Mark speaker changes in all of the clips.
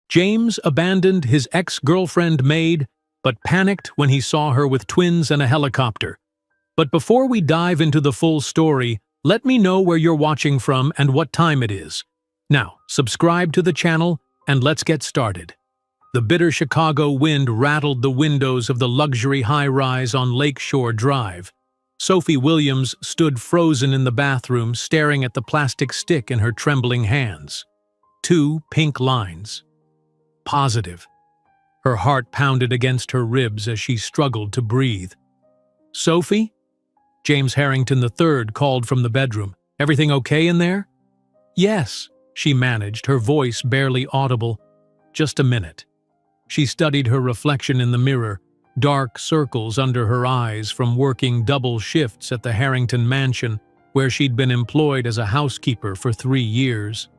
Speaker 1: James abandoned his ex-girlfriend Maid, but panicked when he saw her with twins and a helicopter. But before we dive into the full story, let me know where you're watching from and what time it is. Now, subscribe to the channel and let's get started. The bitter Chicago wind rattled the windows of the luxury high-rise on Lakeshore Drive. Sophie Williams stood frozen in the bathroom, staring at the plastic stick in her trembling hands. 2 pink lines. Positive. Her heart pounded against her ribs as she struggled to breathe. "Sophie?" James Harrington III called from the bedroom. "Everything okay in there?" "Yes," she managed, her voice barely audible. "Just a minute." She studied her reflection in the mirror, dark circles under her eyes from working double shifts at the Harrington mansion, where she'd been employed as a housekeeper for 3 years.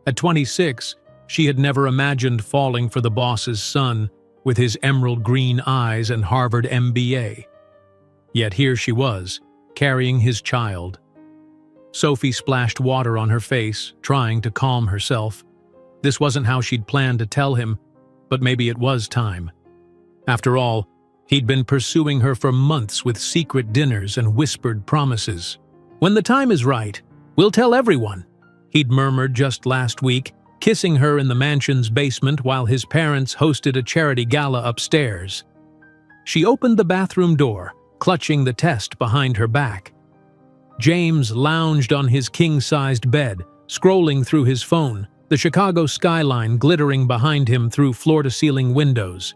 Speaker 1: At 26, she had never imagined falling for the boss's son, with his emerald green eyes and Harvard MBA. Yet here she was, carrying his child. Sophie splashed water on her face, trying to calm herself. This wasn't how she'd planned to tell him, but maybe it was time. After all, he'd been pursuing her for months with secret dinners and whispered promises. "When the time is right, we'll tell everyone," he'd murmured just last week, kissing her in the mansion's basement while his parents hosted a charity gala upstairs. She opened the bathroom door, clutching the test behind her back. James lounged on his king-sized bed, scrolling through his phone, the Chicago skyline glittering behind him through floor-to-ceiling windows.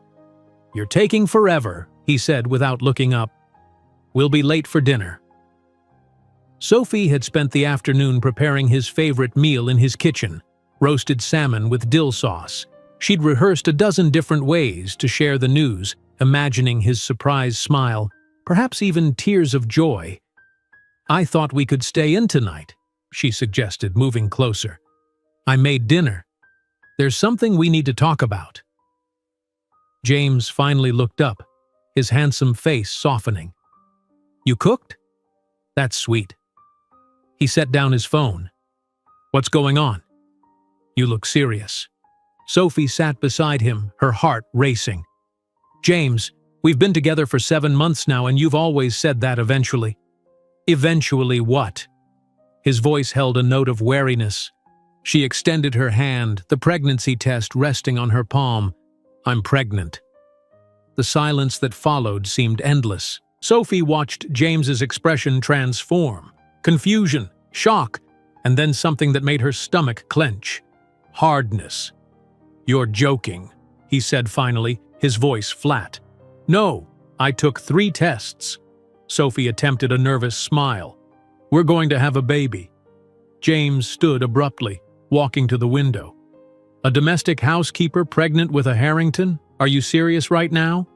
Speaker 1: "You're taking forever," he said without looking up. "We'll be late for dinner." Sophie had spent the afternoon preparing his favorite meal in his kitchen, roasted salmon with dill sauce. She'd rehearsed a dozen different ways to share the news, imagining his surprised smile, perhaps even tears of joy. "I thought we could stay in tonight," she suggested, moving closer. "I made dinner. There's something we need to talk about." James finally looked up, his handsome face softening. "You cooked? That's sweet." He set down his phone. "What's going on? You look serious." Sophie sat beside him, her heart racing. "James, we've been together for 7 months now, and you've always said that eventually." "Eventually what?" His voice held a note of wariness. She extended her hand, the pregnancy test resting on her palm. "I'm pregnant." The silence that followed seemed endless. Sophie watched James's expression transform. Confusion, shock, and then something that made her stomach clench. Hardness. "You're joking," he said finally, his voice flat. "No, I took 3 tests." Sophie attempted a nervous smile. "We're going to have a baby." James stood abruptly, walking to the window. "A domestic housekeeper pregnant with a Harrington? Are you serious right now?"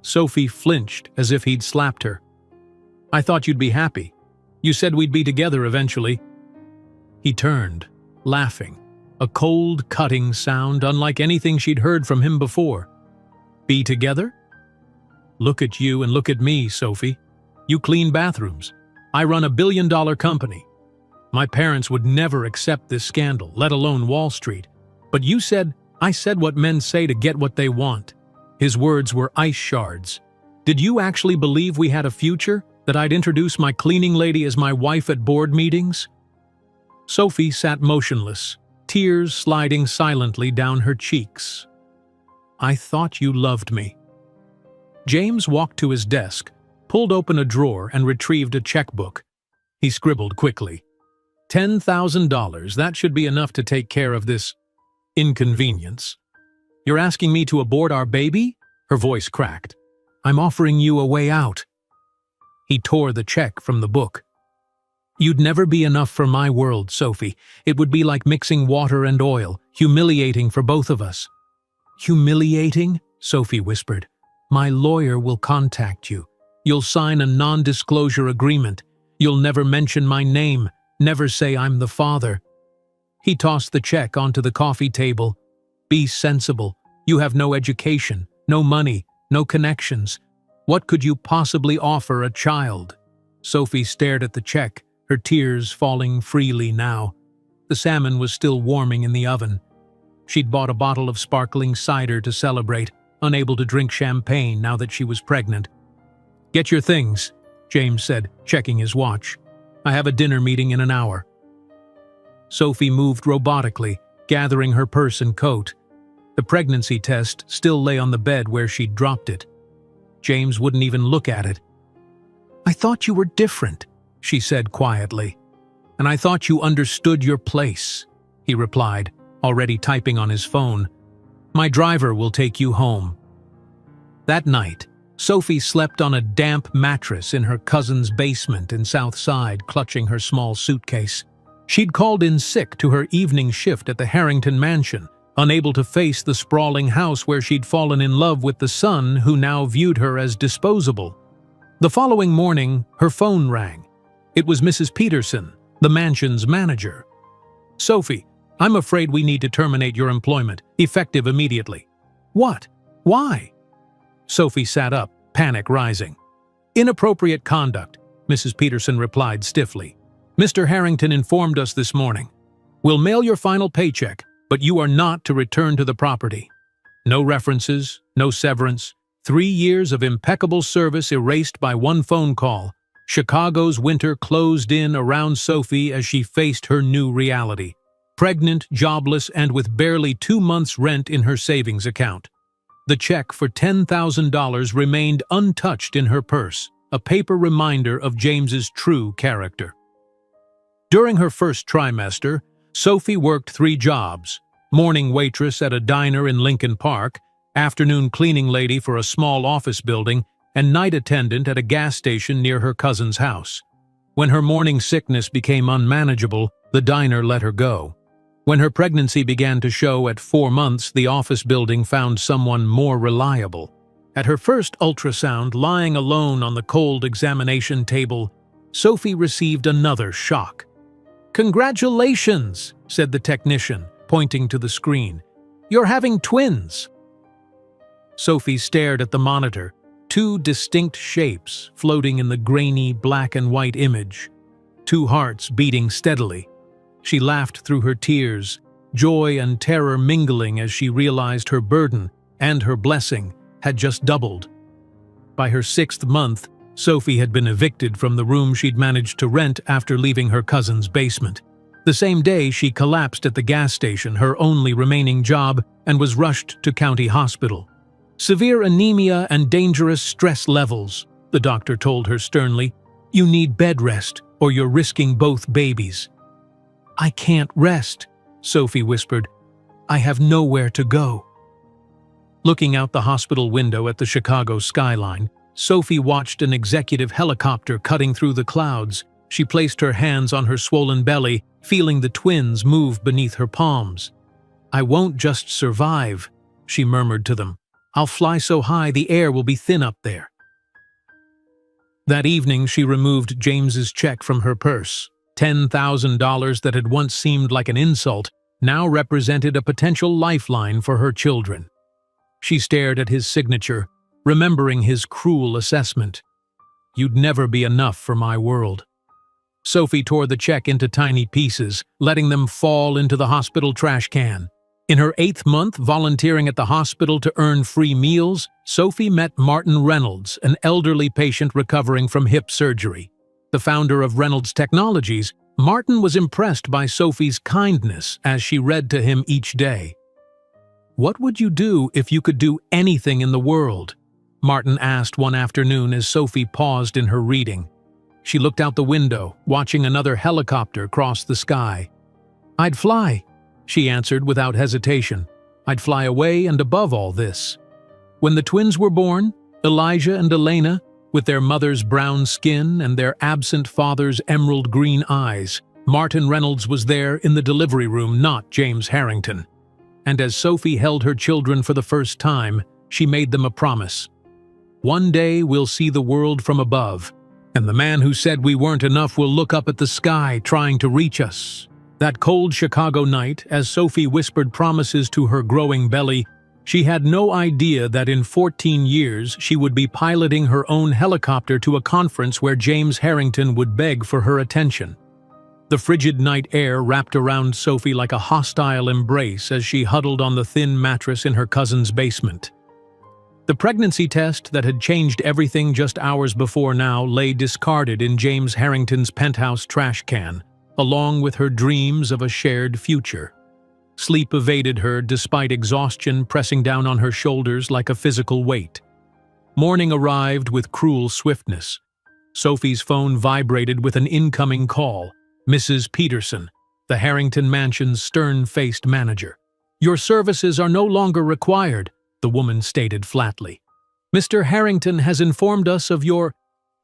Speaker 1: Sophie flinched as if he'd slapped her. "I thought you'd be happy. You said we'd be together eventually." He turned, laughing, a cold, cutting sound unlike anything she'd heard from him before. "Be together? Look at you and look at me, Sophie. You clean bathrooms. I run a billion-dollar company. My parents would never accept this scandal, let alone Wall Street. But you said, I said what men say to get what they want." His words were ice shards. "Did you actually believe we had a future? That I'd introduce my cleaning lady as my wife at board meetings?" Sophie sat motionless, tears sliding silently down her cheeks. "I thought you loved me." James walked to his desk, pulled open a drawer and retrieved a checkbook. He scribbled quickly. $10,000, that should be enough to take care of this inconvenience. "You're asking me to abort our baby?" Her voice cracked. "I'm offering you a way out." He tore the check from the book. "You'd never be enough for my world, Sophie. It would be like mixing water and oil, humiliating for both of us." "Humiliating?" Sophie whispered. "My lawyer will contact you. You'll sign a non-disclosure agreement. You'll never mention my name, never say I'm the father." He tossed the check onto the coffee table. "Be sensible. You have no education, no money, no connections. What could you possibly offer a child?" Sophie stared at the check, her tears falling freely now. The salmon was still warming in the oven. She'd bought a bottle of sparkling cider to celebrate, unable to drink champagne now that she was pregnant. "Get your things," James said, checking his watch. "I have a dinner meeting in an hour." Sophie moved robotically, gathering her purse and coat. The pregnancy test still lay on the bed where she'd dropped it. James wouldn't even look at it. "I thought you were different," she said quietly. "And I thought you understood your place," he replied, already typing on his phone. "My driver will take you home." That night, Sophie slept on a damp mattress in her cousin's basement in South Side, clutching her small suitcase. She'd called in sick to her evening shift at the Harrington mansion, unable to face the sprawling house where she'd fallen in love with the son who now viewed her as disposable. The following morning, her phone rang. It was Mrs. Peterson, the mansion's manager. "Sophie, I'm afraid we need to terminate your employment, effective immediately." "What? Why?" Sophie sat up, panic rising. "Inappropriate conduct," Mrs. Peterson replied stiffly. "Mr. Harrington informed us this morning. We'll mail your final paycheck, but you are not to return to the property. No references, no severance. 3 years of impeccable service erased by one phone call. Chicago's winter closed in around Sophie as she faced her new reality. Pregnant, jobless, and with barely 2 months' rent in her savings account. The check for $10,000 remained untouched in her purse, a paper reminder of James's true character. During her first trimester, Sophie worked 3 jobs: morning waitress at a diner in Lincoln Park, afternoon cleaning lady for a small office building, and night attendant at a gas station near her cousin's house. When her morning sickness became unmanageable, the diner let her go. When her pregnancy began to show at 4 months, the office building found someone more reliable. At her first ultrasound, lying alone on the cold examination table, Sophie received another shock. "Congratulations," said the technician, pointing to the screen. "You're having twins." Sophie stared at the monitor, 2 distinct shapes floating in the grainy black and white image. 2 hearts beating steadily. She laughed through her tears, joy and terror mingling as she realized her burden and her blessing had just doubled. By her 6th month, Sophie had been evicted from the room she'd managed to rent after leaving her cousin's basement. The same day, she collapsed at the gas station, her only remaining job, and was rushed to county hospital. "Severe anemia and dangerous stress levels," the doctor told her sternly. "You need bed rest, or you're risking both babies." "I can't rest," Sophie whispered. "I have nowhere to go." Looking out the hospital window at the Chicago skyline, Sophie watched an executive helicopter cutting through the clouds. She placed her hands on her swollen belly, feeling the twins move beneath her palms. "I won't just survive," she murmured to them. "I'll fly so high the air will be thin up there." That evening, she removed James's check from her purse. $10,000 that had once seemed like an insult now represented a potential lifeline for her children. She stared at his signature, remembering his cruel assessment. "You'd never be enough for my world." Sophie tore the check into tiny pieces, letting them fall into the hospital trash can. In her 8th month volunteering at the hospital to earn free meals, Sophie met Martin Reynolds, an elderly patient recovering from hip surgery. The founder of Reynolds Technologies, Martin was impressed by Sophie's kindness as she read to him each day. "What would you do if you could do anything in the world?" Martin asked one afternoon as Sophie paused in her reading. She looked out the window, watching another helicopter cross the sky. "I'd fly," she answered without hesitation. "I'd fly away and above all this." When the twins were born, Elijah and Elena, with their mother's brown skin and their absent father's emerald green eyes, Martin Reynolds was there in the delivery room, not James Harrington. And as Sophie held her children for the first time, she made them a promise. "One day we'll see the world from above, and the man who said we weren't enough will look up at the sky trying to reach us." That cold Chicago night, as Sophie whispered promises to her growing belly, she had no idea that in 14 years she would be piloting her own helicopter to a conference where James Harrington would beg for her attention. The frigid night air wrapped around Sophie like a hostile embrace as she huddled on the thin mattress in her cousin's basement. The pregnancy test that had changed everything just hours before now lay discarded in James Harrington's penthouse trash can, along with her dreams of a shared future. Sleep evaded her despite exhaustion pressing down on her shoulders like a physical weight. Morning arrived with cruel swiftness. Sophie's phone vibrated with an incoming call. Mrs. Peterson, the Harrington Mansion's stern-faced manager. "Your services are no longer required," the woman stated flatly. "Mr. Harrington has informed us of your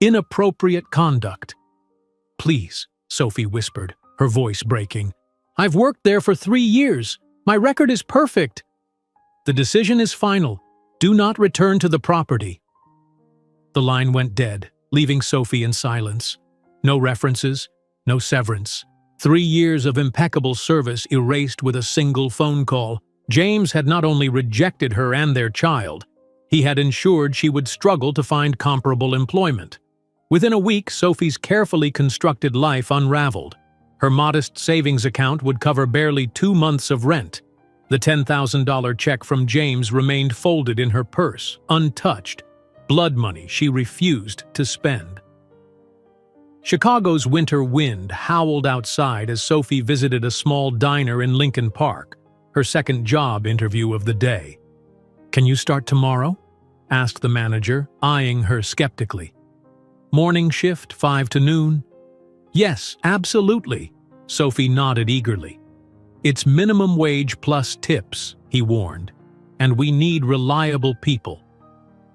Speaker 1: inappropriate conduct." "Please," Sophie whispered, her voice breaking. "I've worked there for 3 years. My record is perfect." "The decision is final. Do not return to the property." The line went dead, leaving Sophie in silence. No references, no severance. 3 years of impeccable service erased with a single phone call. James had not only rejected her and their child, he had ensured she would struggle to find comparable employment. Within a week, Sophie's carefully constructed life unraveled. Her modest savings account would cover barely 2 months of rent. The $10,000 check from James remained folded in her purse, untouched, blood money she refused to spend. Chicago's winter wind howled outside as Sophie visited a small diner in Lincoln Park, her second job interview of the day. "Can you start tomorrow?" asked the manager, eyeing her skeptically. "Morning shift, 5 to noon?" "Yes, absolutely," Sophie nodded eagerly. "It's minimum wage plus tips," he warned, "and we need reliable people."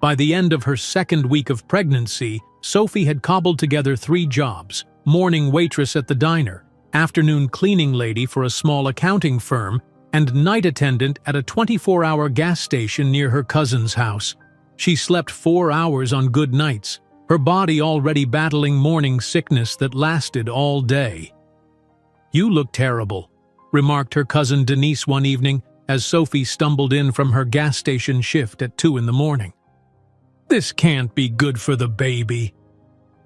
Speaker 1: By the end of her second week of pregnancy, Sophie had cobbled together 3 jobs: morning waitress at the diner, afternoon cleaning lady for a small accounting firm, and night attendant at a 24-hour gas station near her cousin's house. She slept 4 hours on good nights, her body already battling morning sickness that lasted all day. "You look terrible," remarked her cousin Denise one evening as Sophie stumbled in from her gas station shift at 2 in the morning. "This can't be good for the baby."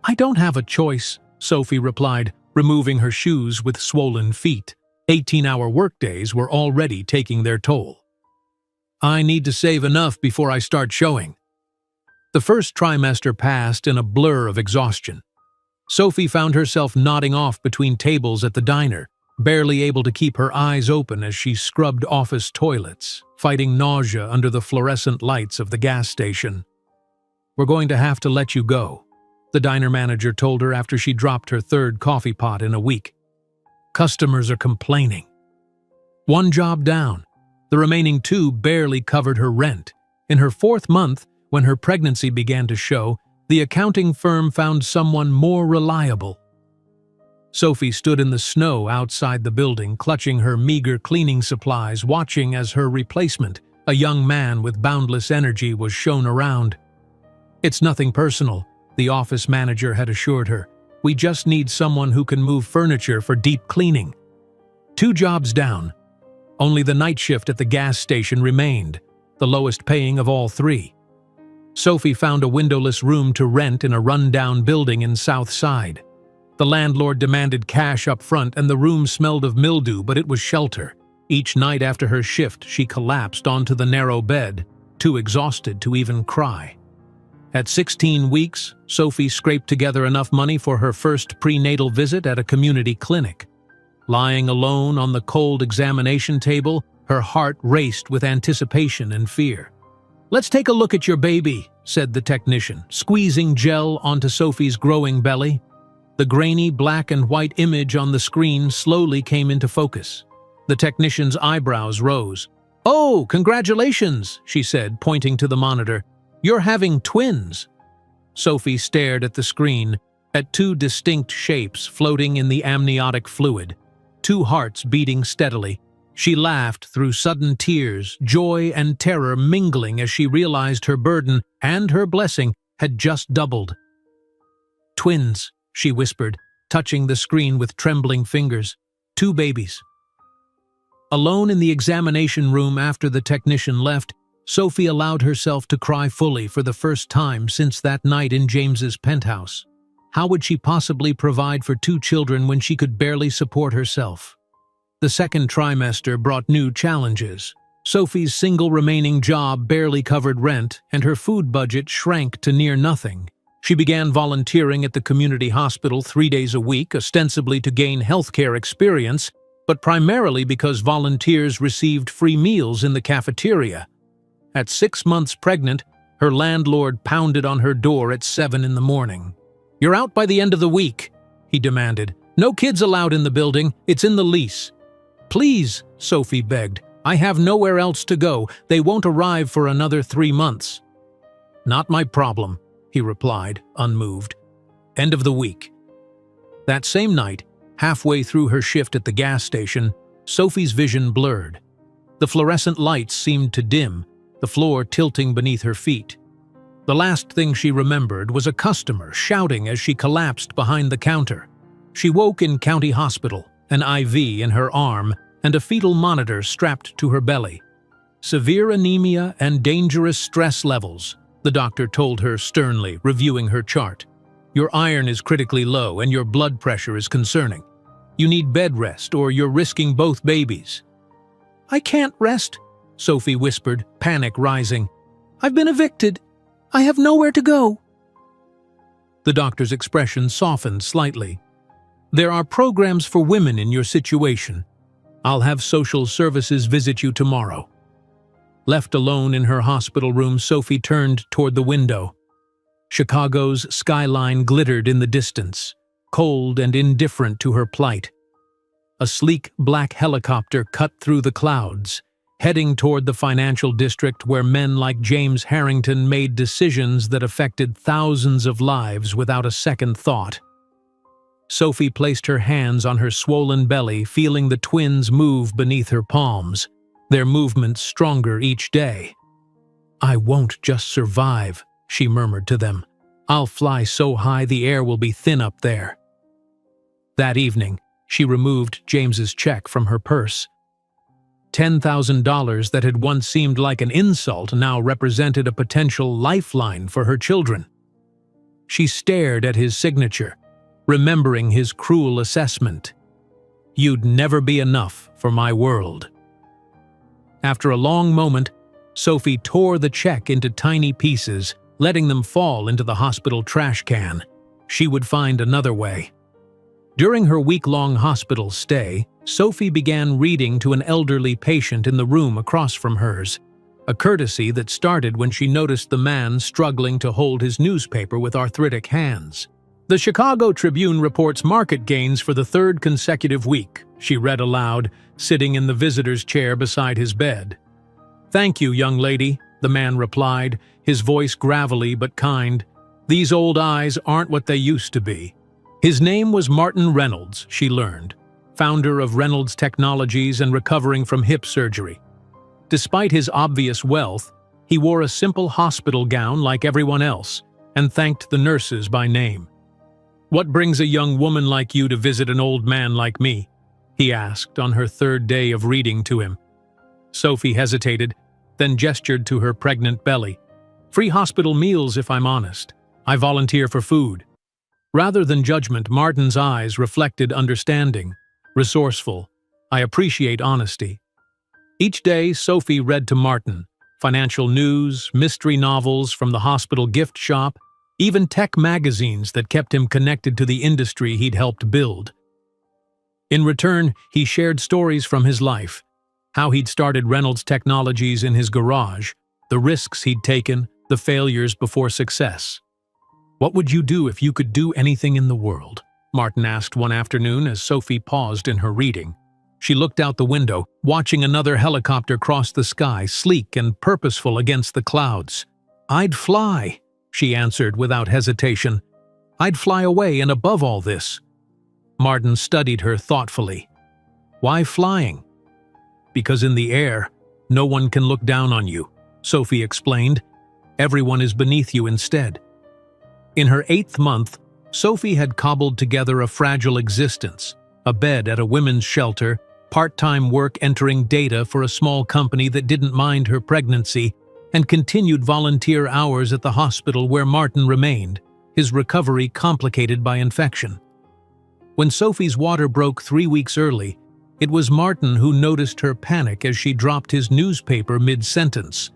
Speaker 1: "I don't have a choice," Sophie replied, removing her shoes with swollen feet. 18-hour workdays were already taking their toll. "I need to save enough before I start showing." The first trimester passed in a blur of exhaustion. Sophie found herself nodding off between tables at the diner, barely able to keep her eyes open as she scrubbed office toilets, fighting nausea under the fluorescent lights of the gas station. "We're going to have to let you go," the diner manager told her after she dropped her 3rd coffee pot in a week. "Customers are complaining." 1 job down. The remaining 2 barely covered her rent. In her 4th month, when her pregnancy began to show, the accounting firm found someone more reliable. Sophie stood in the snow outside the building, clutching her meager cleaning supplies, watching as her replacement, a young man with boundless energy, was shown around. "It's nothing personal," the office manager had assured her. "We just need someone who can move furniture for deep cleaning." 2 jobs down. Only the night shift at the gas station remained, the lowest paying of all 3. Sophie found a windowless room to rent in a run-down building in South Side. The landlord demanded cash up front and the room smelled of mildew, but it was shelter. Each night after her shift, she collapsed onto the narrow bed, too exhausted to even cry. At 16 weeks, Sophie scraped together enough money for her first prenatal visit at a community clinic. Lying alone on the cold examination table, her heart raced with anticipation and fear. "Let's take a look at your baby," said the technician, squeezing gel onto Sophie's growing belly. The grainy black and white image on the screen slowly came into focus. The technician's eyebrows rose. "Oh, congratulations," she said, pointing to the monitor. "You're having twins." Sophie stared at the screen, at 2 distinct shapes floating in the amniotic fluid, 2 hearts beating steadily. She laughed through sudden tears, joy and terror mingling as she realized her burden and her blessing had just doubled. "Twins," she whispered, touching the screen with trembling fingers. 2 babies. Alone in the examination room after the technician left, Sophie allowed herself to cry fully for the first time since that night in James's penthouse. How would she possibly provide for 2 children when she could barely support herself? The second trimester brought new challenges. Sophie's single remaining job barely covered rent, and her food budget shrank to near nothing. She began volunteering at the community hospital 3 days a week, ostensibly to gain healthcare experience, but primarily because volunteers received free meals in the cafeteria. At 6 months pregnant, her landlord pounded on her door at 7 in the morning. "You're out by the end of the week," he demanded. "No kids allowed in the building, it's in the lease." "Please," Sophie begged, "I have nowhere else to go. They won't arrive for another 3 months." "Not my problem," he replied, unmoved. End of the week. That same night, halfway through her shift at the gas station, Sophie's vision blurred. The fluorescent lights seemed to dim, the floor tilting beneath her feet. The last thing she remembered was a customer shouting as she collapsed behind the counter. She woke in county hospital, an IV in her arm and a fetal monitor strapped to her belly. "Severe anemia and dangerous stress levels," the doctor told her sternly, reviewing her chart. "Your iron is critically low and your blood pressure is concerning. You need bed rest or you're risking both babies." "I can't rest," Sophie whispered, panic rising. "I've been evicted. I have nowhere to go." The doctor's expression softened slightly. "There are programs for women in your situation. I'll have social services visit you tomorrow." Left alone in her hospital room, Sophie turned toward the window. Chicago's skyline glittered in the distance, cold and indifferent to her plight. A sleek black helicopter cut through the clouds, heading toward the financial district where men like James Harrington made decisions that affected thousands of lives without a second thought. Sophie placed her hands on her swollen belly, feeling the twins move beneath her palms, their movements stronger each day. "I won't just survive," she murmured to them. "I'll fly so high the air will be thin up there." That evening, she removed James's check from her purse. $10,000 that had once seemed like an insult now represented a potential lifeline for her children. She stared at his signature, remembering his cruel assessment. "You'd never be enough for my world." After a long moment, Sophie tore the check into tiny pieces, letting them fall into the hospital trash can. She would find another way. During her week-long hospital stay, Sophie began reading to an elderly patient in the room across from hers, a courtesy that started when she noticed the man struggling to hold his newspaper with arthritic hands. "The Chicago Tribune reports market gains for the 3rd consecutive week," she read aloud, sitting in the visitor's chair beside his bed. "Thank you, young lady," the man replied, his voice gravelly but kind. "These old eyes aren't what they used to be." His name was Martin Reynolds, she learned, founder of Reynolds Technologies and recovering from hip surgery. Despite his obvious wealth, he wore a simple hospital gown like everyone else and thanked the nurses by name. "What brings a young woman like you to visit an old man like me?" he asked on her 3rd day of reading to him. Sophie hesitated, then gestured to her pregnant belly. "Free hospital meals if I'm honest. I volunteer for food." Rather than judgment, Martin's eyes reflected understanding, resourceful. "I appreciate honesty." Each day, Sophie read to Martin, financial news, mystery novels from the hospital gift shop, even tech magazines that kept him connected to the industry he'd helped build. In return, he shared stories from his life, how he'd started Reynolds Technologies in his garage, the risks he'd taken, the failures before success. "What would you do if you could do anything in the world?" Martin asked one afternoon as Sophie paused in her reading. She looked out the window, watching another helicopter cross the sky, sleek and purposeful against the clouds. "I'd fly," she answered without hesitation. "I'd fly away and above all this." Martin studied her thoughtfully. "Why flying?" "Because in the air, no one can look down on you," Sophie explained. "Everyone is beneath you instead." In her 8th month, Sophie had cobbled together a fragile existence, a bed at a women's shelter, part-time work entering data for a small company that didn't mind her pregnancy, and continued volunteer hours at the hospital where Martin remained, his recovery complicated by infection. When Sophie's water broke 3 weeks early, it was Martin who noticed her panic as she dropped his newspaper mid-sentence.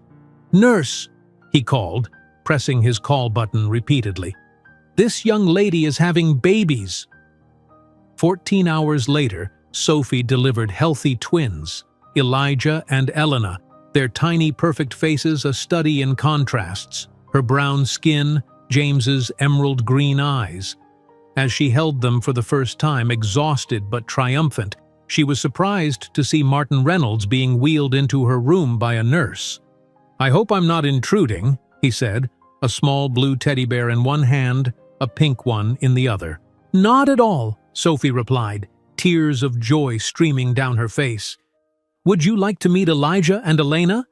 Speaker 1: "Nurse," he called, pressing his call button repeatedly. "This young lady is having babies." 14 hours later, Sophie delivered healthy twins, Elijah and Elena, their tiny perfect faces a study in contrasts, her brown skin, James's emerald green eyes. As she held them for the first time, exhausted but triumphant, she was surprised to see Martin Reynolds being wheeled into her room by a nurse. "I hope I'm not intruding," he said, a small blue teddy bear in one hand, a pink one in the other. "Not at all," Sophie replied, tears of joy streaming down her face. "Would you like to meet Elijah and Elena?"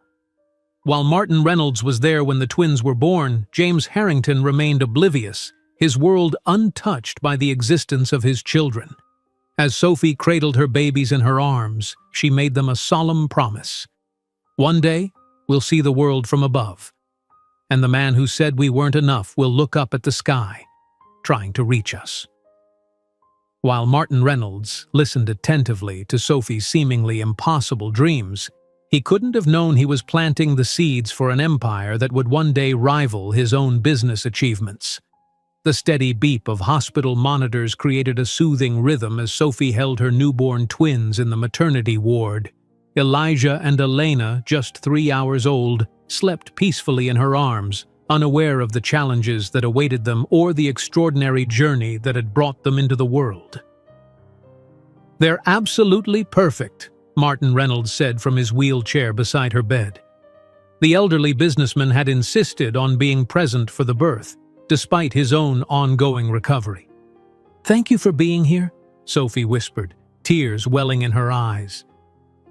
Speaker 1: While Martin Reynolds was there when the twins were born, James Harrington remained oblivious, his world untouched by the existence of his children. As Sophie cradled her babies in her arms, she made them a solemn promise. "One day, we'll see the world from above, and the man who said we weren't enough will look up at the sky, trying to reach us." While Martin Reynolds listened attentively to Sophie's seemingly impossible dreams, he couldn't have known he was planting the seeds for an empire that would one day rival his own business achievements. The steady beep of hospital monitors created a soothing rhythm as Sophie held her newborn twins in the maternity ward. Elijah and Elena, just 3 hours old, slept peacefully in her arms, unaware of the challenges that awaited them or the extraordinary journey that had brought them into the world. "They're absolutely perfect," Martin Reynolds said from his wheelchair beside her bed. The elderly businessman had insisted on being present for the birth, despite his own ongoing recovery. "Thank you for being here," Sophie whispered, tears welling in her eyes.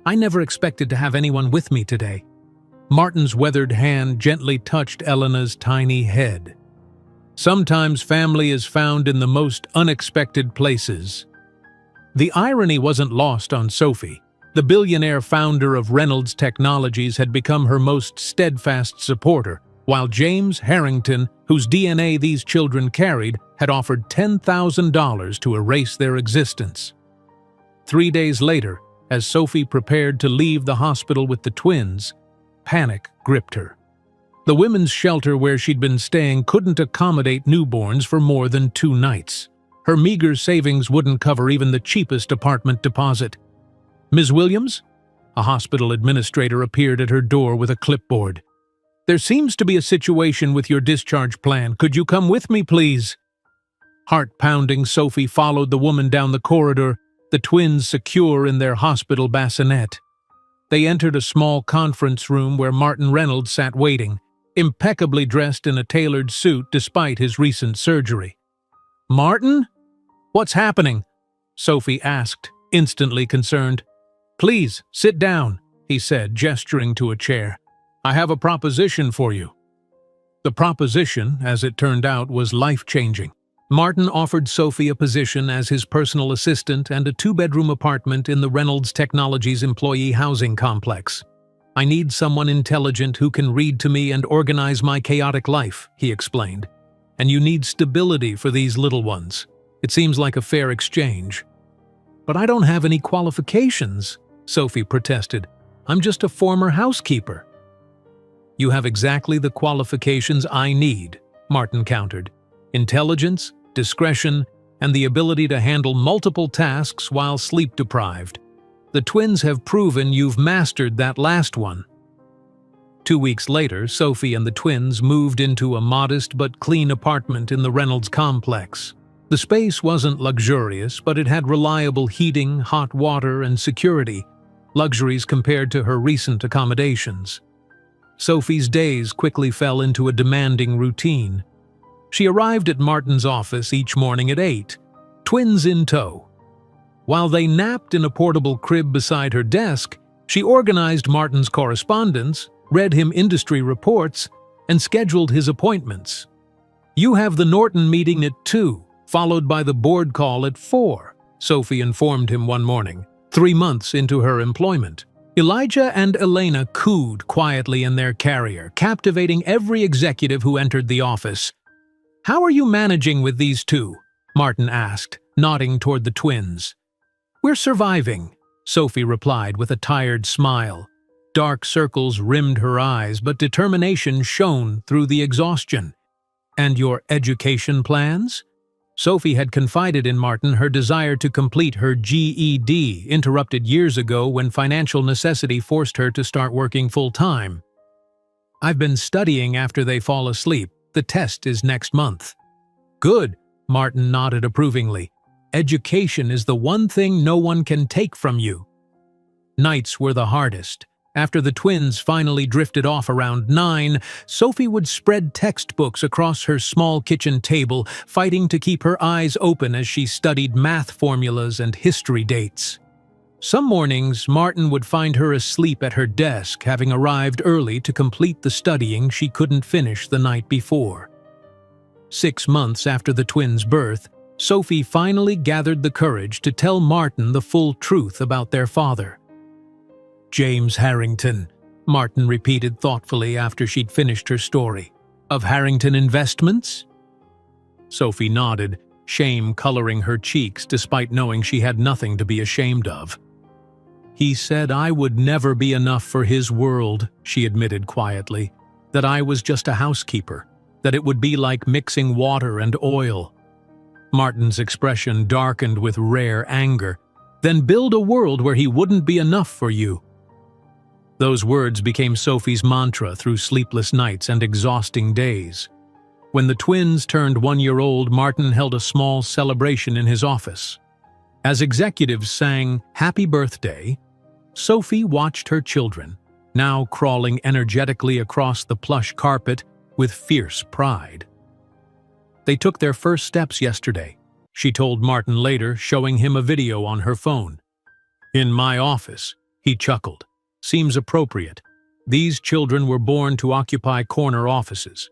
Speaker 1: "I never expected to have anyone with me today." Martin's weathered hand gently touched Elena's tiny head. "Sometimes family is found in the most unexpected places." The irony wasn't lost on Sophie. The billionaire founder of Reynolds Technologies had become her most steadfast supporter, while James Harrington, whose DNA these children carried, had offered $10,000 to erase their existence. 3 days later, as Sophie prepared to leave the hospital with the twins, panic gripped her. The women's shelter where she'd been staying couldn't accommodate newborns for more than 2 nights. Her meager savings wouldn't cover even the cheapest apartment deposit. "Ms. Williams?" A hospital administrator appeared at her door with a clipboard. "There seems to be a situation with your discharge plan. Could you come with me, please?" Heart-pounding, Sophie followed the woman down the corridor, the twins secure in their hospital bassinet. They entered a small conference room where Martin Reynolds sat waiting, impeccably dressed in a tailored suit despite his recent surgery. "Martin? What's happening?" Sophie asked, instantly concerned. "Please, sit down," he said, gesturing to a chair. "I have a proposition for you." The proposition, as it turned out, was life-changing. Martin offered Sophie a position as his personal assistant and a 2-bedroom apartment in the Reynolds Technologies employee housing complex. "I need someone intelligent who can read to me and organize my chaotic life," he explained. "And you need stability for these little ones. It seems like a fair exchange." "But I don't have any qualifications," Sophie protested. "I'm just a former housekeeper." "You have exactly the qualifications I need," Martin countered. "Intelligence, discretion, and the ability to handle multiple tasks while sleep-deprived. The twins have proven you've mastered that last one." 2 weeks later, Sophie and the twins moved into a modest but clean apartment in the Reynolds complex. The space wasn't luxurious, but it had reliable heating, hot water, and security, luxuries compared to her recent accommodations. Sophie's days quickly fell into a demanding routine. She arrived at Martin's office each morning at 8, twins in tow. While they napped in a portable crib beside her desk, she organized Martin's correspondence, read him industry reports, and scheduled his appointments. "You have the Norton meeting at 2, followed by the board call at 4, Sophie informed him one morning, 3 months into her employment. Elijah and Elena cooed quietly in their carrier, captivating every executive who entered the office. "How are you managing with these two?" Martin asked, nodding toward the twins. "We're surviving," Sophie replied with a tired smile. Dark circles rimmed her eyes, but determination shone through the exhaustion. "And your education plans?" Sophie had confided in Martin her desire to complete her GED, interrupted years ago when financial necessity forced her to start working full-time. "I've been studying after they fall asleep. The test is next month." "Good," Martin nodded approvingly. "Education is the one thing no one can take from you." Nights were the hardest. After the twins finally drifted off around 9, Sophie would spread textbooks across her small kitchen table, fighting to keep her eyes open as she studied math formulas and history dates. Some mornings, Martin would find her asleep at her desk, having arrived early to complete the studying she couldn't finish the night before. 6 months after the twins' birth, Sophie finally gathered the courage to tell Martin the full truth about their father. "James Harrington," Martin repeated thoughtfully after she'd finished her story. "Of Harrington Investments?" Sophie nodded, shame coloring her cheeks despite knowing she had nothing to be ashamed of. "He said I would never be enough for his world," she admitted quietly, "that I was just a housekeeper, that it would be like mixing water and oil." Martin's expression darkened with rare anger. "Then build a world where he wouldn't be enough for you." Those words became Sophie's mantra through sleepless nights and exhausting days. When the twins turned 1-year-old, Martin held a small celebration in his office. As executives sang "Happy Birthday," Sophie watched her children, now crawling energetically across the plush carpet with fierce pride. "They took their first steps yesterday," she told Martin later, showing him a video on her phone. "In my office," he chuckled. "Seems appropriate. These children were born to occupy corner offices."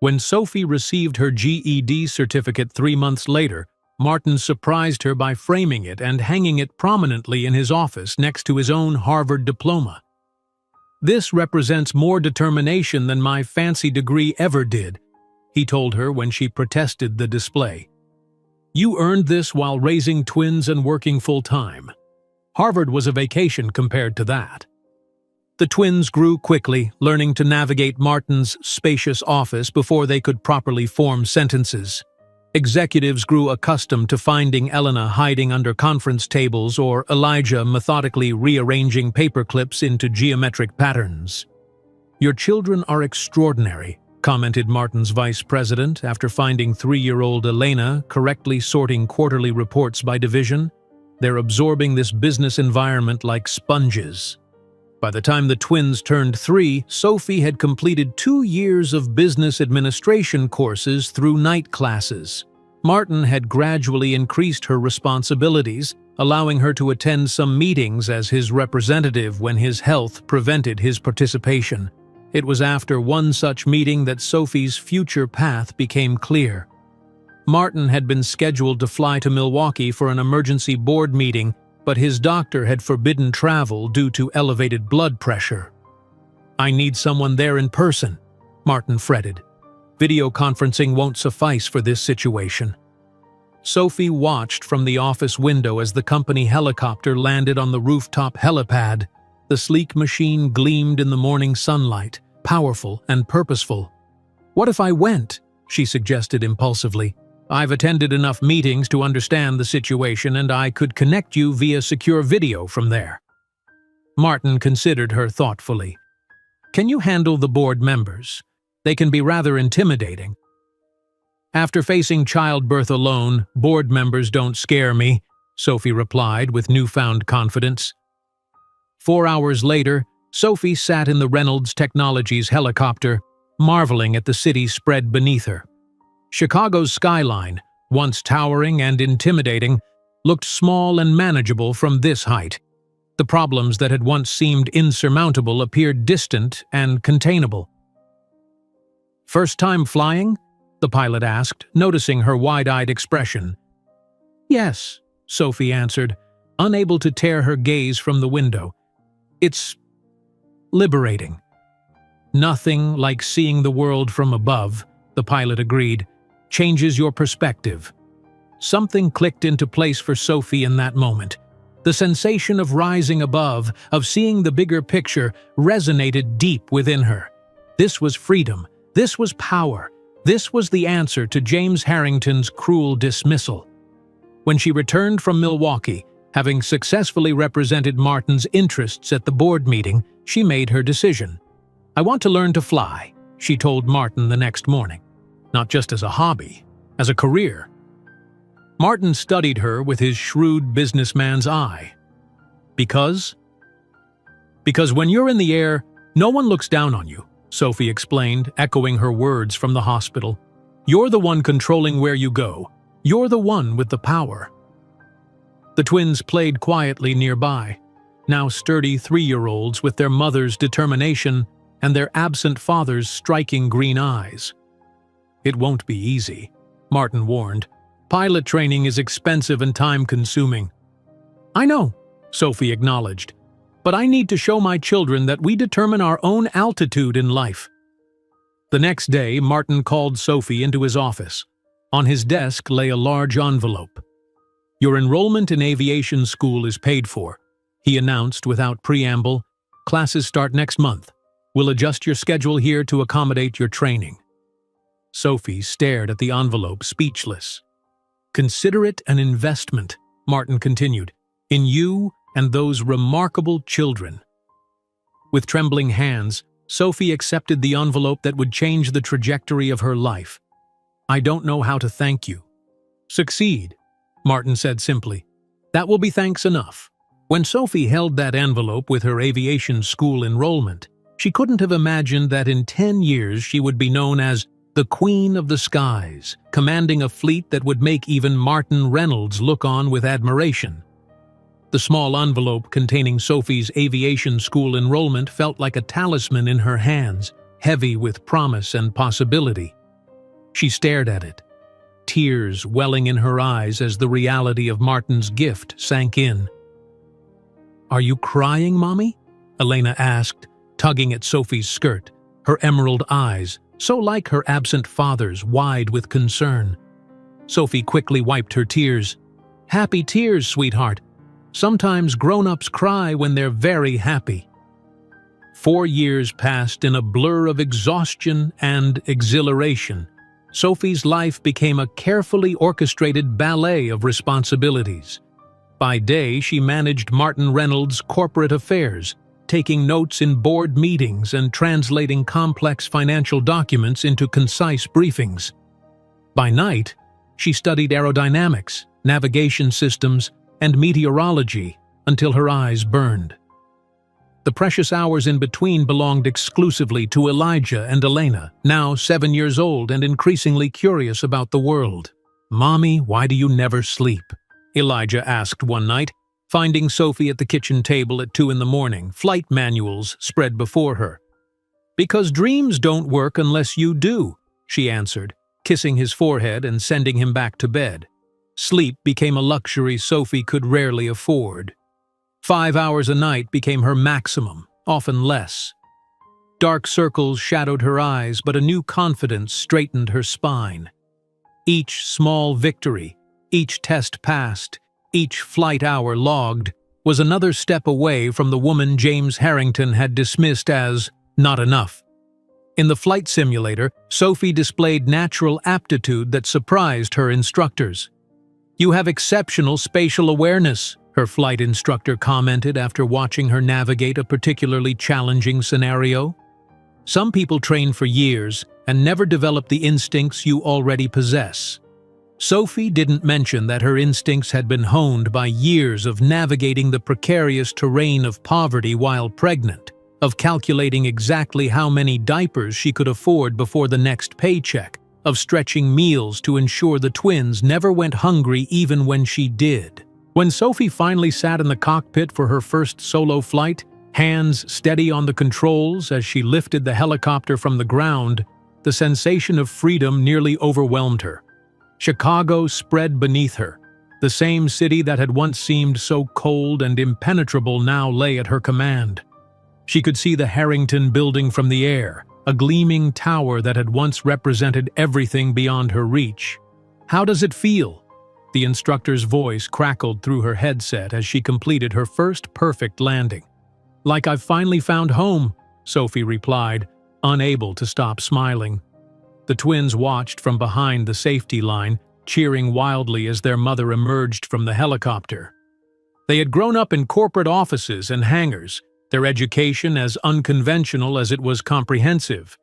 Speaker 1: When Sophie received her GED certificate 3 months later, Martin surprised her by framing it and hanging it prominently in his office next to his own Harvard diploma. "This represents more determination than my fancy degree ever did," he told her when she protested the display. "You earned this while raising twins and working full-time. Harvard was a vacation compared to that." The twins grew quickly, learning to navigate Martin's spacious office before they could properly form sentences. Executives grew accustomed to finding Elena hiding under conference tables or Elijah methodically rearranging paper clips into geometric patterns. "Your children are extraordinary," commented Martin's vice president after finding 3-year-old Elena correctly sorting quarterly reports by division. "They're absorbing this business environment like sponges." By the time the twins turned 3, Sophie had completed 2 years of business administration courses through night classes. Martin had gradually increased her responsibilities, allowing her to attend some meetings as his representative when his health prevented his participation. It was after one such meeting that Sophie's future path became clear. Martin had been scheduled to fly to Milwaukee for an emergency board meeting, but his doctor had forbidden travel due to elevated blood pressure. "I need someone there in person," Martin fretted. "Video conferencing won't suffice for this situation." Sophie watched from the office window as the company helicopter landed on the rooftop helipad. The sleek machine gleamed in the morning sunlight, powerful and purposeful. "What if I went?" she suggested impulsively. "I've attended enough meetings to understand the situation, and I could connect you via secure video from there." Martin considered her thoughtfully. "Can you handle the board members? They can be rather intimidating." "After facing childbirth alone, board members don't scare me," Sophie replied with newfound confidence. 4 hours later, Sophie sat in the Reynolds Technologies helicopter, marveling at the city spread beneath her. Chicago's skyline, once towering and intimidating, looked small and manageable from this height. The problems that had once seemed insurmountable appeared distant and containable. "First time flying?" the pilot asked, noticing her wide-eyed expression. "Yes," Sophie answered, unable to tear her gaze from the window. "It's liberating." "Nothing like seeing the world from above," the pilot agreed. changes your perspective. Something clicked into place for Sophie in that moment. The sensation of rising above, of seeing the bigger picture, resonated deep within her. This was freedom. This was power. This was the answer to James Harrington's cruel dismissal. When she returned from Milwaukee, having successfully represented Martin's interests at the board meeting, she made her decision. "I want to learn to fly," she told Martin the next morning. Not just as a hobby, as a career. Martin studied her with his shrewd businessman's eye. Because when you're in the air, no one looks down on you, Sophie explained, echoing her words from the hospital. "You're the one controlling where you go. You're the one with the power." The twins played quietly nearby, now sturdy 3-year-olds with their mother's determination and their absent father's striking green eyes. "It won't be easy," Martin warned. "Pilot training is expensive and time-consuming." "I know," Sophie acknowledged, "but I need to show my children that we determine our own altitude in life." The next day, Martin called Sophie into his office. On his desk lay a large envelope. "Your enrollment in aviation school is paid for," he announced without preamble. "Classes start next month. We'll adjust your schedule here to accommodate your training." Sophie stared at the envelope, speechless. "Consider it an investment," Martin continued, "in you and those remarkable children." With trembling hands, Sophie accepted the envelope that would change the trajectory of her life. "I don't know how to thank you." "Succeed," Martin said simply. "That will be thanks enough." When Sophie held that envelope with her aviation school enrollment, she couldn't have imagined that in 10 years she would be known as the Queen of the Skies, commanding a fleet that would make even Martin Reynolds look on with admiration. The small envelope containing Sophie's aviation school enrollment felt like a talisman in her hands, heavy with promise and possibility. She stared at it, tears welling in her eyes as the reality of Martin's gift sank in. "Are you crying, Mommy?" Elena asked, tugging at Sophie's skirt, her emerald eyes, so like her absent father's, wide with concern. Sophie quickly wiped her tears. "Happy tears, sweetheart. Sometimes grown-ups cry when they're very happy." 4 years passed in a blur of exhaustion and exhilaration. Sophie's life became a carefully orchestrated ballet of responsibilities. By day, she managed Martin Reynolds' corporate affairs, taking notes in board meetings and translating complex financial documents into concise briefings. By night, she studied aerodynamics, navigation systems, and meteorology until her eyes burned. The precious hours in between belonged exclusively to Elijah and Elena, now 7 years old and increasingly curious about the world. "Mommy, why do you never sleep?" Elijah asked one night, finding Sophie at the kitchen table at 2 a.m, flight manuals spread before her. "Because dreams don't work unless you do," she answered, kissing his forehead and sending him back to bed. Sleep became a luxury Sophie could rarely afford. 5 hours a night became her maximum, often less. Dark circles shadowed her eyes, but a new confidence straightened her spine. Each small victory, each test passed, each flight hour logged, was another step away from the woman James Harrington had dismissed as not enough. In the flight simulator, Sophie displayed natural aptitude that surprised her instructors. "You have exceptional spatial awareness," her flight instructor commented after watching her navigate a particularly challenging scenario. "Some people train for years and never develop the instincts you already possess." Sophie didn't mention that her instincts had been honed by years of navigating the precarious terrain of poverty while pregnant, of calculating exactly how many diapers she could afford before the next paycheck, of stretching meals to ensure the twins never went hungry even when she did. When Sophie finally sat in the cockpit for her first solo flight, hands steady on the controls as she lifted the helicopter from the ground, the sensation of freedom nearly overwhelmed her. Chicago spread beneath her. The same city that had once seemed so cold and impenetrable now lay at her command. She could see the Harrington building from the air, a gleaming tower that had once represented everything beyond her reach. "How does it feel?" The instructor's voice crackled through her headset as she completed her first perfect landing. "Like I've finally found home," Sophie replied, unable to stop smiling. The twins watched from behind the safety line, cheering wildly as their mother emerged from the helicopter. They had grown up in corporate offices and hangars, their education as unconventional as it was comprehensive.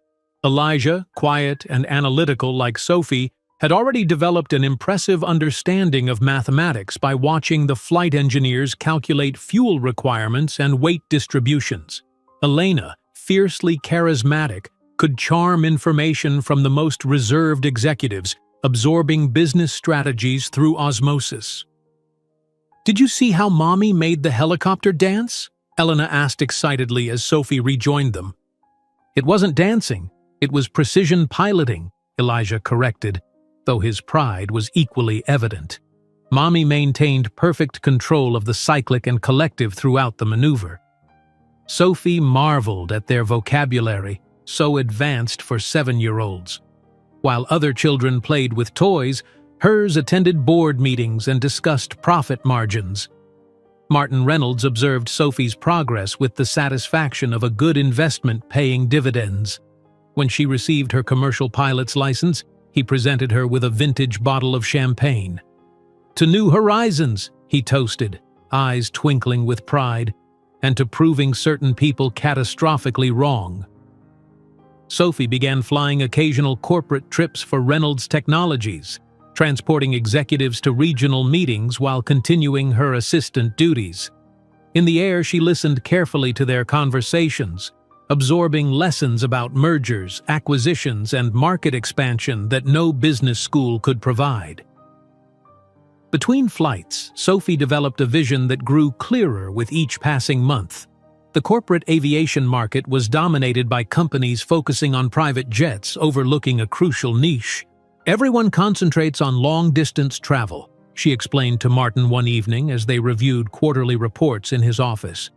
Speaker 1: Elijah, quiet and analytical like Sophie, had already developed an impressive understanding of mathematics by watching the flight engineers calculate fuel requirements and weight distributions. Elena, fiercely charismatic, could charm information from the most reserved executives, absorbing business strategies through osmosis. "Did you see how Mommy made the helicopter dance?" Elena asked excitedly as Sophie rejoined them. "It wasn't dancing, it was precision piloting," Elijah corrected, though his pride was equally evident. Mommy maintained perfect control of the cyclic and collective throughout the maneuver. Sophie marveled at their vocabulary, so advanced for 7-year-olds. While other children played with toys, hers attended board meetings and discussed profit margins. Martin Reynolds observed Sophie's progress with the satisfaction of a good investment paying dividends. When she received her commercial pilot's license, he presented her with a vintage bottle of champagne. "To new horizons," he toasted, eyes twinkling with pride, "and to proving certain people catastrophically wrong." Sophie began flying occasional corporate trips for Reynolds Technologies, transporting executives to regional meetings while continuing her assistant duties. In the air, she listened carefully to their conversations, absorbing lessons about mergers, acquisitions, and market expansion that no business school could provide. Between flights, Sophie developed a vision that grew clearer with each passing month. The corporate aviation market was dominated by companies focusing on private jets, overlooking a crucial niche. "Everyone concentrates on long-distance travel," she explained to Martin one evening as they reviewed quarterly reports in his office.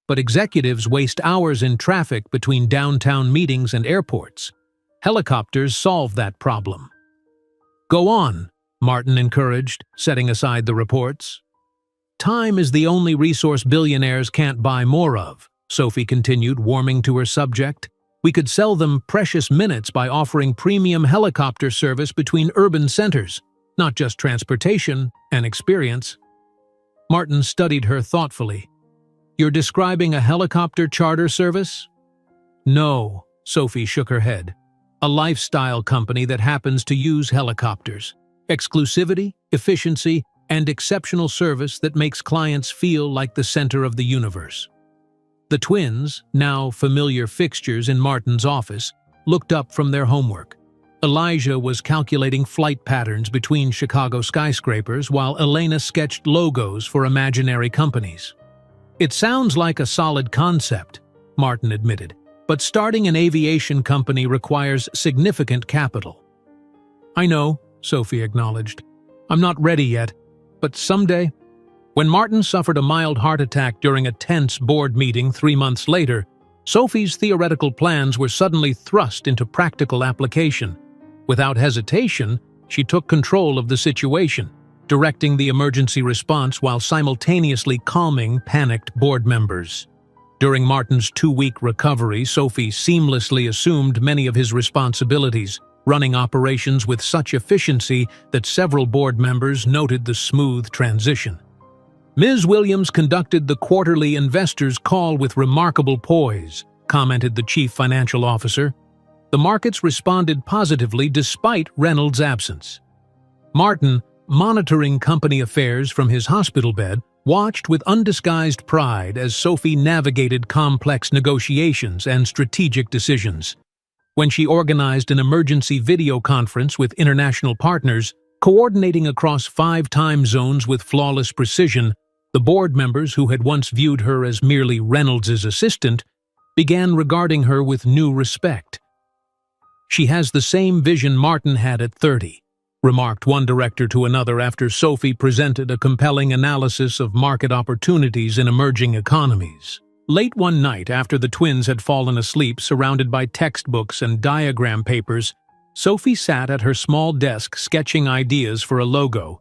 Speaker 1: "But executives waste hours in traffic between downtown meetings and airports. Helicopters solve that problem." "Go on," Martin encouraged, setting aside the reports. "Time is the only resource billionaires can't buy more of," Sophie continued, warming to her subject. "We could sell them precious minutes by offering premium helicopter service between urban centers, not just transportation and experience." Martin studied her thoughtfully. "You're describing a helicopter charter service?" "No," Sophie shook her head. "A lifestyle company that happens to use helicopters. Exclusivity, efficiency, and exceptional service that makes clients feel like the center of the universe." The twins, now familiar fixtures in Martin's office, looked up from their homework. Elijah was calculating flight patterns between Chicago skyscrapers while Elena sketched logos for imaginary companies. "It sounds like a solid concept," Martin admitted, "but starting an aviation company requires significant capital." "I know," Sophie acknowledged. "I'm not ready yet, but someday." When Martin suffered a mild heart attack during a tense board meeting 3 months later, Sophie's theoretical plans were suddenly thrust into practical application. Without hesitation, she took control of the situation, directing the emergency response while simultaneously calming panicked board members. During Martin's 2-week recovery, Sophie seamlessly assumed many of his responsibilities, running operations with such efficiency that several board members noted the smooth transition. "Ms. Williams conducted the quarterly investors' call with remarkable poise," commented the chief financial officer. "The markets responded positively despite Reynolds' absence." Martin, monitoring company affairs from his hospital bed, watched with undisguised pride as Sophie navigated complex negotiations and strategic decisions. When she organized an emergency video conference with international partners, coordinating across 5 time zones with flawless precision, the board members who had once viewed her as merely Reynolds' assistant began regarding her with new respect. "She has the same vision Martin had at 30, remarked one director to another after Sophie presented a compelling analysis of market opportunities in emerging economies. Late one night, after the twins had fallen asleep surrounded by textbooks and diagram papers, Sophie sat at her small desk sketching ideas for a logo.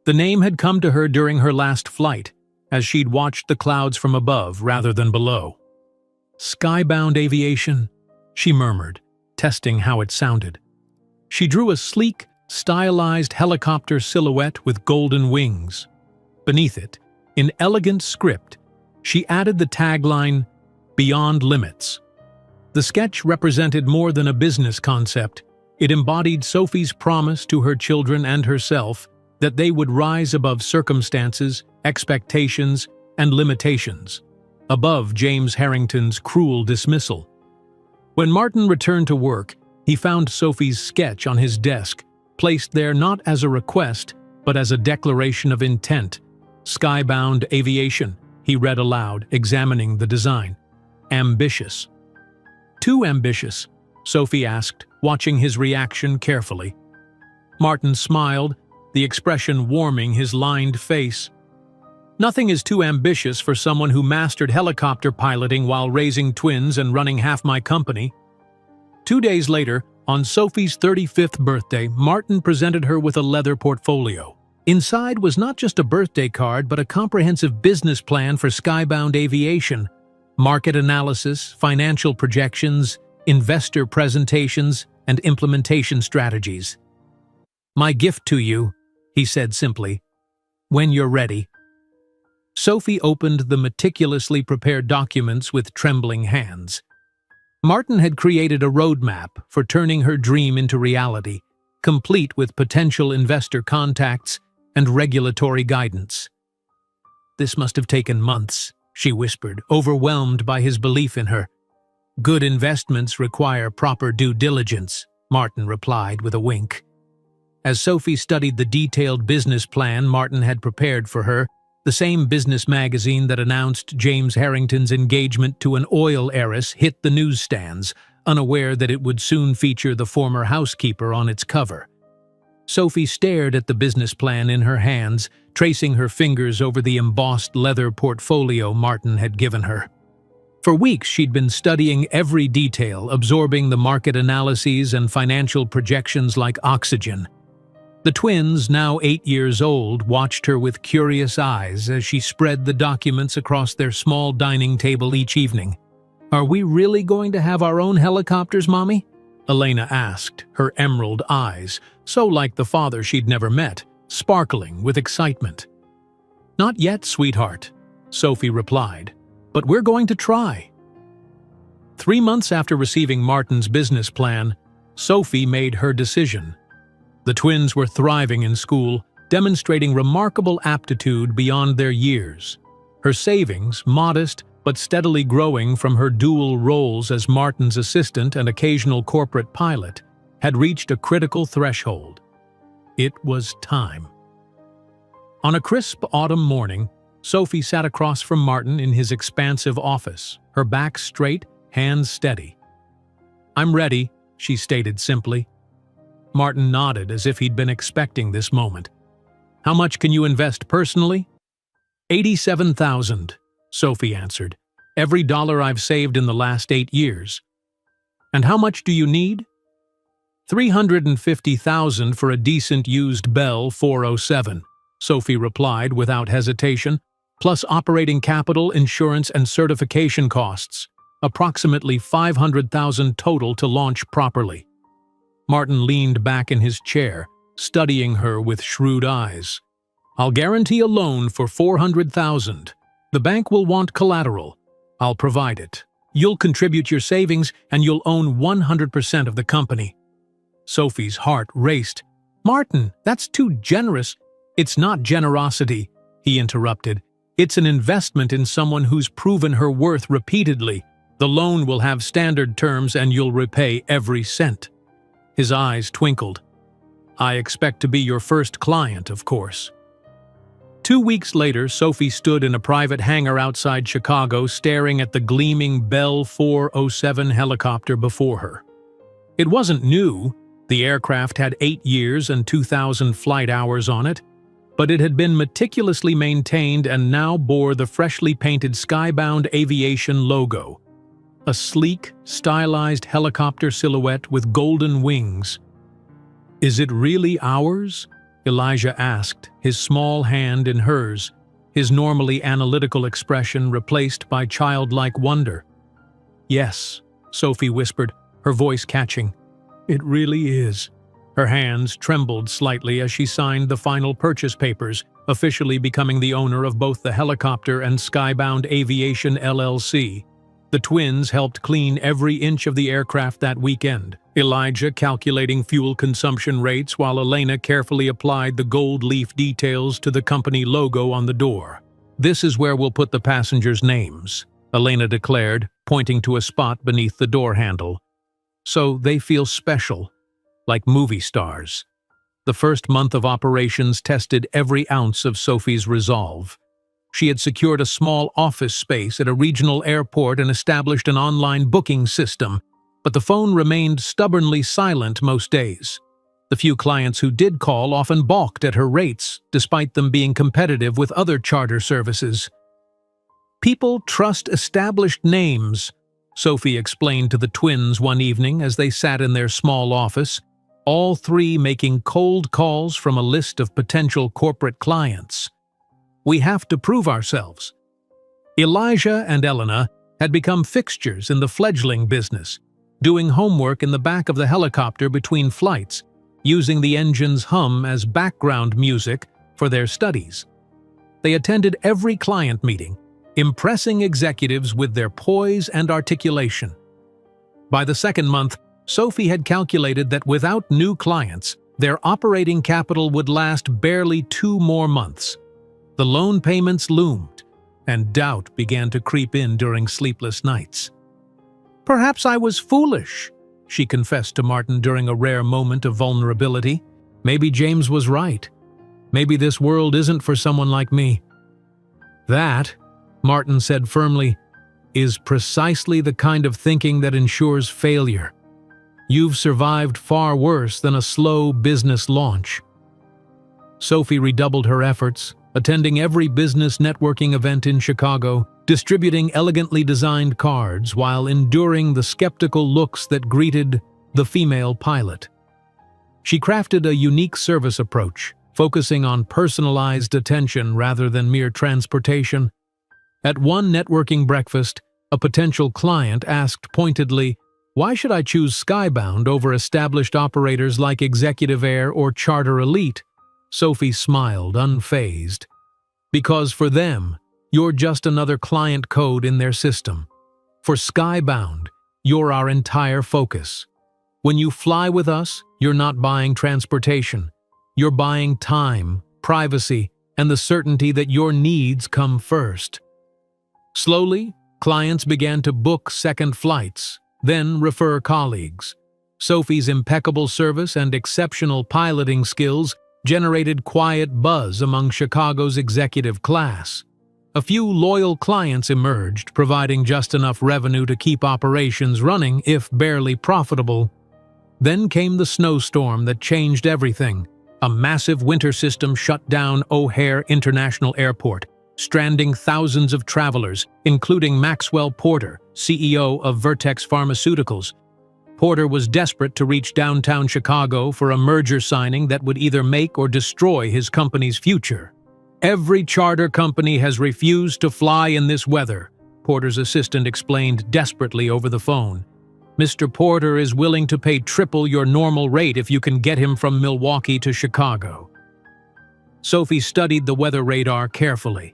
Speaker 1: The name had come to her during her last flight, as she'd watched the clouds from above rather than below. "Skybound aviation," she murmured, testing how it sounded. She drew a sleek, stylized helicopter silhouette with golden wings. Beneath it, in elegant script, she added the tagline, "Beyond Limits." The sketch represented more than a business concept. It embodied Sophie's promise to her children and herself that they would rise above circumstances, expectations, and limitations, above James Harrington's cruel dismissal. When Martin returned to work, he found Sophie's sketch on his desk, placed there not as a request, but as a declaration of intent. "Skybound aviation," he read aloud, examining the design. "Ambitious." "Too ambitious?" Sophie asked, watching his reaction carefully. Martin smiled, the expression warming his lined face. "Nothing is too ambitious for someone who mastered helicopter piloting while raising twins and running half my company." 2 days later, on Sophie's 35th birthday, Martin presented her with a leather portfolio. Inside was not just a birthday card, but a comprehensive business plan for skybound aviation. Market analysis, financial projections, investor presentations, and implementation strategies. "My gift to you," he said simply, "when you're ready." Sophie opened the meticulously prepared documents with trembling hands. Martin had created a roadmap for turning her dream into reality, complete with potential investor contacts and regulatory guidance. "This must have taken months," she whispered, overwhelmed by his belief in her. "Good investments require proper due diligence," Martin replied with a wink. As Sophie studied the detailed business plan Martin had prepared for her, the same business magazine that announced James Harrington's engagement to an oil heiress hit the newsstands, unaware that it would soon feature the former housekeeper on its cover. Sophie stared at the business plan in her hands, tracing her fingers over the embossed leather portfolio Martin had given her. For weeks she'd been studying every detail, absorbing the market analyses and financial projections like oxygen. The twins, now 8 years old, watched her with curious eyes as she spread the documents across their small dining table each evening. "Are we really going to have our own helicopters, Mommy?" Elena asked, her emerald eyes, so like the father she'd never met, sparkling with excitement. "Not yet, sweetheart," Sophie replied, "but we're going to try." 3 months after receiving Martin's business plan, Sophie made her decision. The twins were thriving in school, demonstrating remarkable aptitude beyond their years. Her savings, modest but steadily growing from her dual roles as Martin's assistant and occasional corporate pilot, had reached a critical threshold. It was time. On a crisp autumn morning, Sophie sat across from Martin in his expansive office, her back straight, hands steady. "I'm ready," she stated simply. Martin nodded as if he'd been expecting this moment. "How much can you invest personally?" $87,000, Sophie answered. "Every dollar I've saved in the last 8 years." "And how much do you need?" $350,000 for a decent used Bell 407, Sophie replied without hesitation, plus operating capital, insurance, and certification costs, approximately $500,000 total to launch properly. Martin leaned back in his chair, studying her with shrewd eyes. "I'll guarantee a loan for $400,000. The bank will want collateral. I'll provide it. You'll contribute your savings and you'll own 100% of the company." Sophie's heart raced. "Martin, that's too generous." "It's not generosity," he interrupted. "It's an investment in someone who's proven her worth repeatedly. The loan will have standard terms and you'll repay every cent." His eyes twinkled. "I expect to be your first client, of course." 2 weeks later, Sophie stood in a private hangar outside Chicago, staring at the gleaming Bell 407 helicopter before her. It wasn't new. The aircraft had 8 years and 2,000 flight hours on it. but it had been meticulously maintained and now bore the freshly painted Skybound Aviation logo, a sleek, stylized helicopter silhouette with golden wings. "Is it really ours?" Elijah asked, his small hand in hers, his normally analytical expression replaced by childlike wonder. "Yes," Sophie whispered, her voice catching. "It really is." Her hands trembled slightly as she signed the final purchase papers, officially becoming the owner of both the helicopter and Skybound Aviation LLC. The twins helped clean every inch of the aircraft that weekend, Elijah calculating fuel consumption rates while Elena carefully applied the gold leaf details to the company logo on the door. "This is where we'll put the passengers' names," Elena declared, pointing to a spot beneath the door handle. "So they feel special, like movie stars." The first month of operations tested every ounce of Sophie's resolve. She had secured a small office space at a regional airport and established an online booking system, but the phone remained stubbornly silent most days. The few clients who did call often balked at her rates, despite them being competitive with other charter services. "People trust established names," Sophie explained to the twins one evening as they sat in their small office, all three making cold calls from a list of potential corporate clients. "We have to prove ourselves." Elijah and Elena had become fixtures in the fledgling business, doing homework in the back of the helicopter between flights, using the engine's hum as background music for their studies. They attended every client meeting, impressing executives with their poise and articulation. By the second month, Sophie had calculated that without new clients, their operating capital would last barely 2 more months. The loan payments loomed, and doubt began to creep in during sleepless nights. "Perhaps I was foolish," she confessed to Martin during a rare moment of vulnerability. "Maybe James was right. Maybe this world isn't for someone like me." "That," Martin said firmly, "is precisely the kind of thinking that ensures failure. You've survived far worse than a slow business launch." Sophie redoubled her efforts, attending every business networking event in Chicago, distributing elegantly designed cards while enduring the skeptical looks that greeted the female pilot. She crafted a unique service approach, focusing on personalized attention rather than mere transportation. At one networking breakfast, a potential client asked pointedly, "Why should I choose Skybound over established operators like Executive Air or Charter Elite?" Sophie smiled, unfazed. "Because for them, you're just another client code in their system. For Skybound, you're our entire focus. When you fly with us, you're not buying transportation. You're buying time, privacy, and the certainty that your needs come first." Slowly, clients began to book second flights, then refer colleagues. Sophie's impeccable service and exceptional piloting skills generated quiet buzz among Chicago's executive class. A few loyal clients emerged, providing just enough revenue to keep operations running, if barely profitable. Then came the snowstorm that changed everything. A massive winter system shut down O'Hare International Airport, stranding thousands of travelers, including Maxwell Porter, CEO of Vertex Pharmaceuticals. Porter was desperate to reach downtown Chicago for a merger signing that would either make or destroy his company's future. "Every charter company has refused to fly in this weather," Porter's assistant explained desperately over the phone. "Mr. Porter is willing to pay triple your normal rate if you can get him from Milwaukee to Chicago." Sophie studied the weather radar carefully.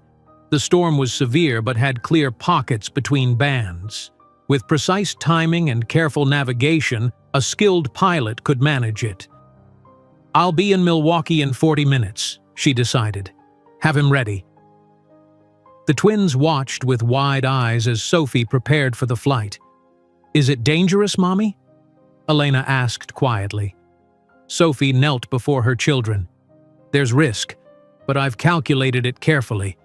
Speaker 1: The storm was severe but had clear pockets between bands. With precise timing and careful navigation, a skilled pilot could manage it. "I'll be in Milwaukee in 40 minutes, she decided. "Have him ready." The twins watched with wide eyes as Sophie prepared for the flight. "Is it dangerous, Mommy?" Elena asked quietly. Sophie knelt before her children. "There's risk, but I've calculated it carefully.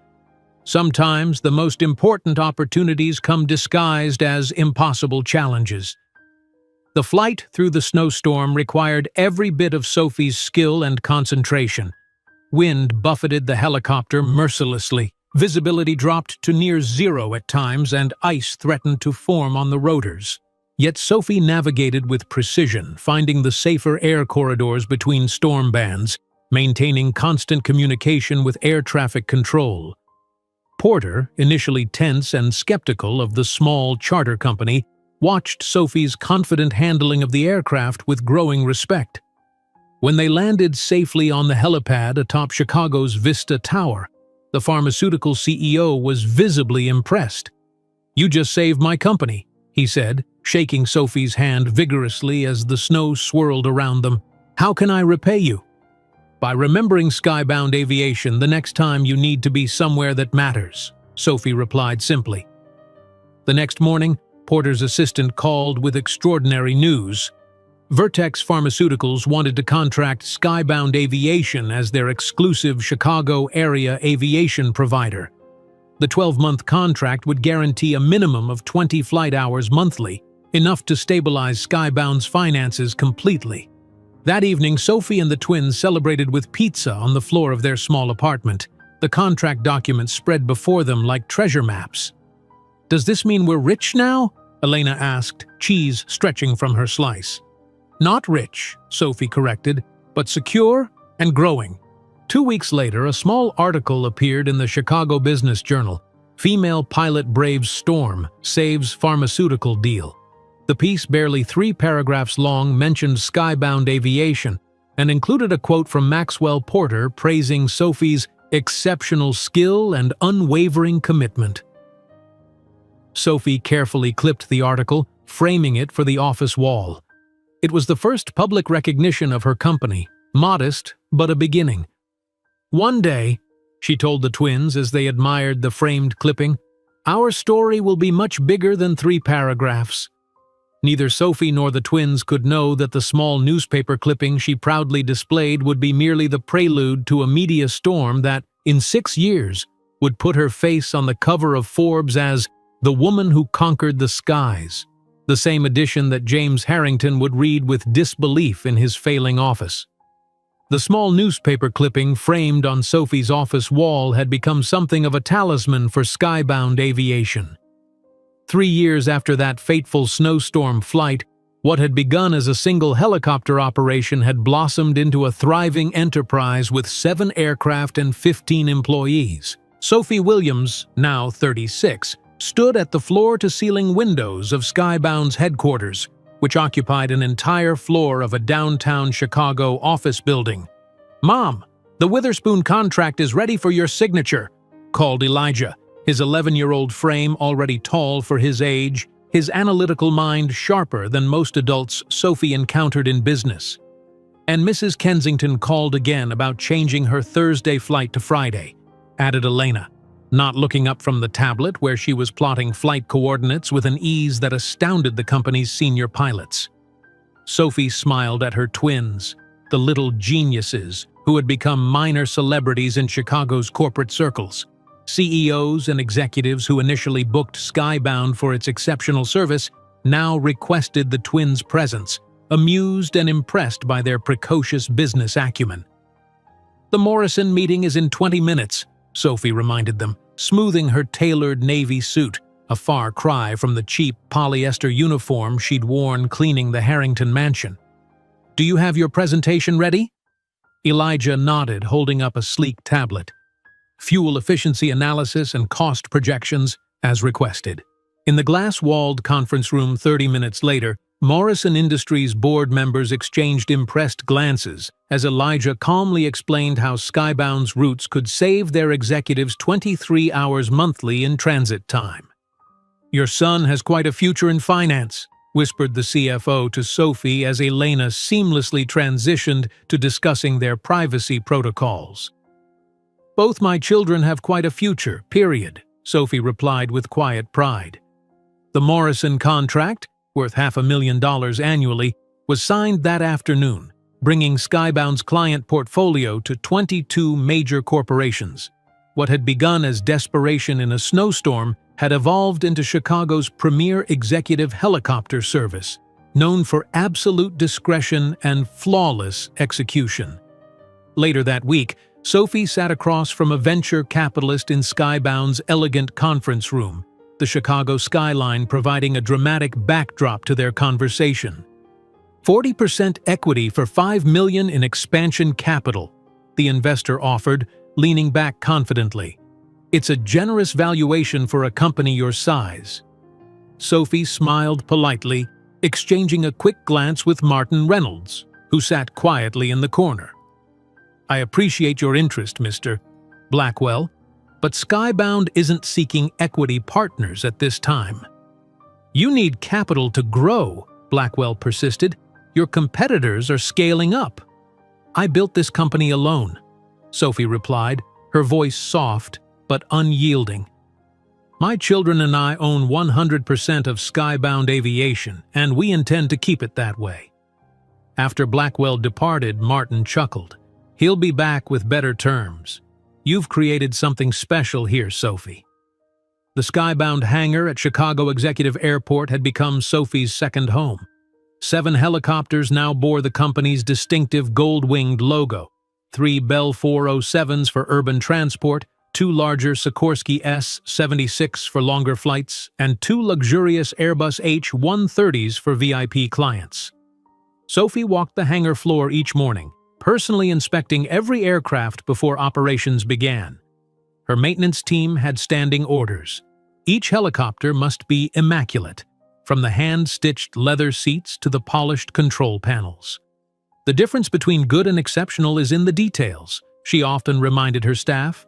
Speaker 1: Sometimes the most important opportunities come disguised as impossible challenges." The flight through the snowstorm required every bit of Sophie's skill and concentration. Wind buffeted the helicopter mercilessly. Visibility dropped to near zero at times, and ice threatened to form on the rotors. Yet Sophie navigated with precision, finding the safer air corridors between storm bands, maintaining constant communication with air traffic control. Porter, initially tense and skeptical of the small charter company, watched Sophie's confident handling of the aircraft with growing respect. When they landed safely on the helipad atop Chicago's Vista Tower, the pharmaceutical CEO was visibly impressed. "You just saved my company," he said, shaking Sophie's hand vigorously as the snow swirled around them. "How can I repay you?" "By remembering skybound aviation the next time you need to be somewhere that matters," Sophie replied simply. The next morning, Porter's assistant called with extraordinary news. Vertex Pharmaceuticals wanted to contract Skybound Aviation as their exclusive Chicago area aviation provider. The 12-month contract would guarantee a minimum of 20 flight hours monthly, enough to stabilize Skybound's finances completely. That evening, Sophie and the twins celebrated with pizza on the floor of their small apartment, the contract documents spread before them like treasure maps. "Does this mean we're rich now?" Elena asked, cheese stretching from her slice. "Not rich," Sophie corrected, "but secure and growing." 2 weeks later, a small article appeared in the Chicago Business Journal. "Female pilot braves storm, saves pharmaceutical deal." The piece, barely 3 paragraphs long, mentioned Skybound Aviation and included a quote from Maxwell Porter praising Sophie's exceptional skill and unwavering commitment. Sophie carefully clipped the article, framing it for the office wall. It was the first public recognition of her company, modest but a beginning. "One day," she told the twins as they admired the framed clipping, "our story will be much bigger than 3 paragraphs." Neither Sophie nor the twins could know that the small newspaper clipping she proudly displayed would be merely the prelude to a media storm that, in 6 years, would put her face on the cover of Forbes as "the woman who conquered the skies," the same edition that James Harrington would read with disbelief in his failing office. The small newspaper clipping framed on Sophie's office wall had become something of a talisman for Skybound Aviation. 3 years after that fateful snowstorm flight, what had begun as a single helicopter operation had blossomed into a thriving enterprise with 7 aircraft and 15 employees. Sophie Williams, now 36, stood at the floor-to-ceiling windows of Skybound's headquarters, which occupied an entire floor of a downtown Chicago office building. "Mom, the Witherspoon contract is ready for your signature," called Elijah, his 11-year-old frame already tall for his age, his analytical mind sharper than most adults Sophie encountered in business. "And Mrs. Kensington called again about changing her Thursday flight to Friday," added Elena, not looking up from the tablet where she was plotting flight coordinates with an ease that astounded the company's senior pilots. Sophie smiled at her twins, the little geniuses who had become minor celebrities in Chicago's corporate circles. CEOs and executives who initially booked Skybound for its exceptional service now requested the twins' presence, amused and impressed by their precocious business acumen. "The Morrison meeting is in 20 minutes, Sophie reminded them, smoothing her tailored navy suit, a far cry from the cheap polyester uniform she'd worn cleaning the Harrington mansion. "Do you have your presentation ready?" Elijah nodded, holding up a sleek tablet. "Fuel efficiency analysis and cost projections, as requested." In the glass-walled conference room 30 minutes later, Morrison Industries board members exchanged impressed glances as Elijah calmly explained how Skybound's routes could save their executives 23 hours monthly in transit time. "Your son has quite a future in finance," whispered the CFO to Sophie as Elena seamlessly transitioned to discussing their privacy protocols. "Both my children have quite a future, period," Sophie replied with quiet pride. The Morrison contract, worth $500,000 annually, was signed that afternoon, bringing Skybound's client portfolio to 22 major corporations. What had begun as desperation in a snowstorm had evolved into Chicago's premier executive helicopter service, known for absolute discretion and flawless execution. Later that week, Sophie sat across from a venture capitalist in Skybound's elegant conference room, the Chicago skyline providing a dramatic backdrop to their conversation. 40% equity for $5 million in expansion capital, the investor offered, leaning back confidently. It's a generous valuation for a company your size. Sophie smiled politely, exchanging a quick glance with Martin Reynolds, who sat quietly in the corner. I appreciate your interest, Mr. Blackwell, but Skybound isn't seeking equity partners at this time. You need capital to grow, Blackwell persisted. Your competitors are scaling up. I built this company alone, Sophie replied, her voice soft but unyielding. My children and I own 100% of Skybound Aviation, and we intend to keep it that way. After Blackwell departed, Martin chuckled. He'll be back with better terms. You've created something special here, Sophie. The Skybound hangar at Chicago Executive Airport had become Sophie's second home. 7 helicopters now bore the company's distinctive gold-winged logo, 3 Bell 407s for urban transport, 2 larger Sikorsky S-76 for longer flights, and 2 luxurious Airbus H-130s for VIP clients. Sophie walked the hangar floor each morning, personally inspecting every aircraft before operations began. Her maintenance team had standing orders. Each helicopter must be immaculate, from the hand-stitched leather seats to the polished control panels. The difference between good and exceptional is in the details, she often reminded her staff.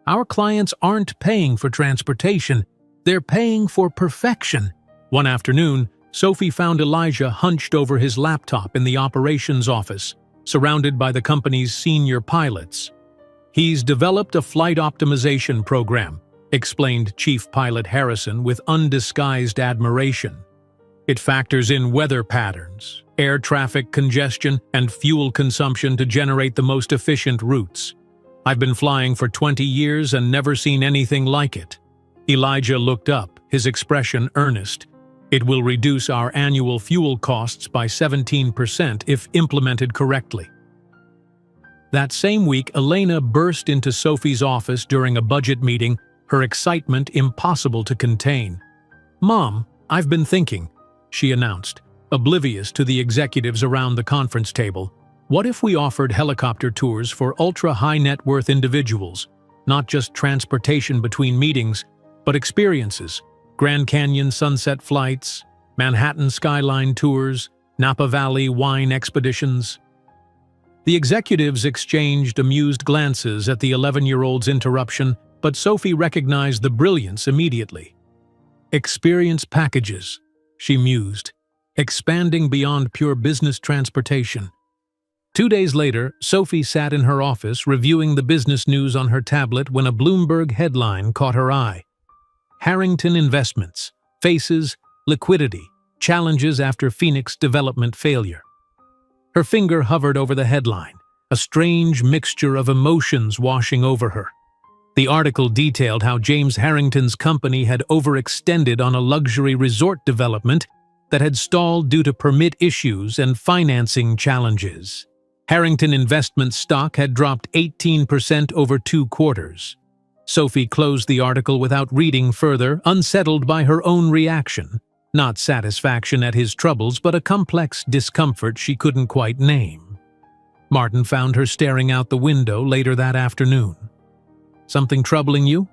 Speaker 1: Our clients aren't paying for transportation, they're paying for perfection. One afternoon, Sophie found Elijah hunched over his laptop in the operations office, surrounded by the company's senior pilots. He's developed a flight optimization program, explained Chief Pilot Harrison with undisguised admiration. It factors in weather patterns, air traffic congestion, and fuel consumption to generate the most efficient routes. I've been flying for 20 years and never seen anything like it. Elijah looked up, his expression earnest. It will reduce our annual fuel costs by 17% if implemented correctly. That same week, Elena burst into Sophie's office during a budget meeting, her excitement impossible to contain. Mom, I've been thinking, she announced, oblivious to the executives around the conference table. What if we offered helicopter tours for ultra-high net worth individuals, not just transportation between meetings, but experiences? Grand Canyon sunset flights, Manhattan skyline tours, Napa Valley wine expeditions. The executives exchanged amused glances at the 11-year-old's interruption, but Sophie recognized the brilliance immediately. Experience packages, she mused, expanding beyond pure business transportation. 2 days later, Sophie sat in her office reviewing the business news on her tablet when a Bloomberg headline caught her eye. Harrington Investments faces liquidity challenges after Phoenix development failure. Her finger hovered over the headline, a strange mixture of emotions washing over her. The article detailed how James Harrington's company had overextended on a luxury resort development that had stalled due to permit issues and financing challenges. Harrington Investments stock had dropped 18% over 2 quarters. Sophie closed the article without reading further, unsettled by her own reaction. Not satisfaction at his troubles, but a complex discomfort she couldn't quite name. Martin found her staring out the window later that afternoon. Something troubling you?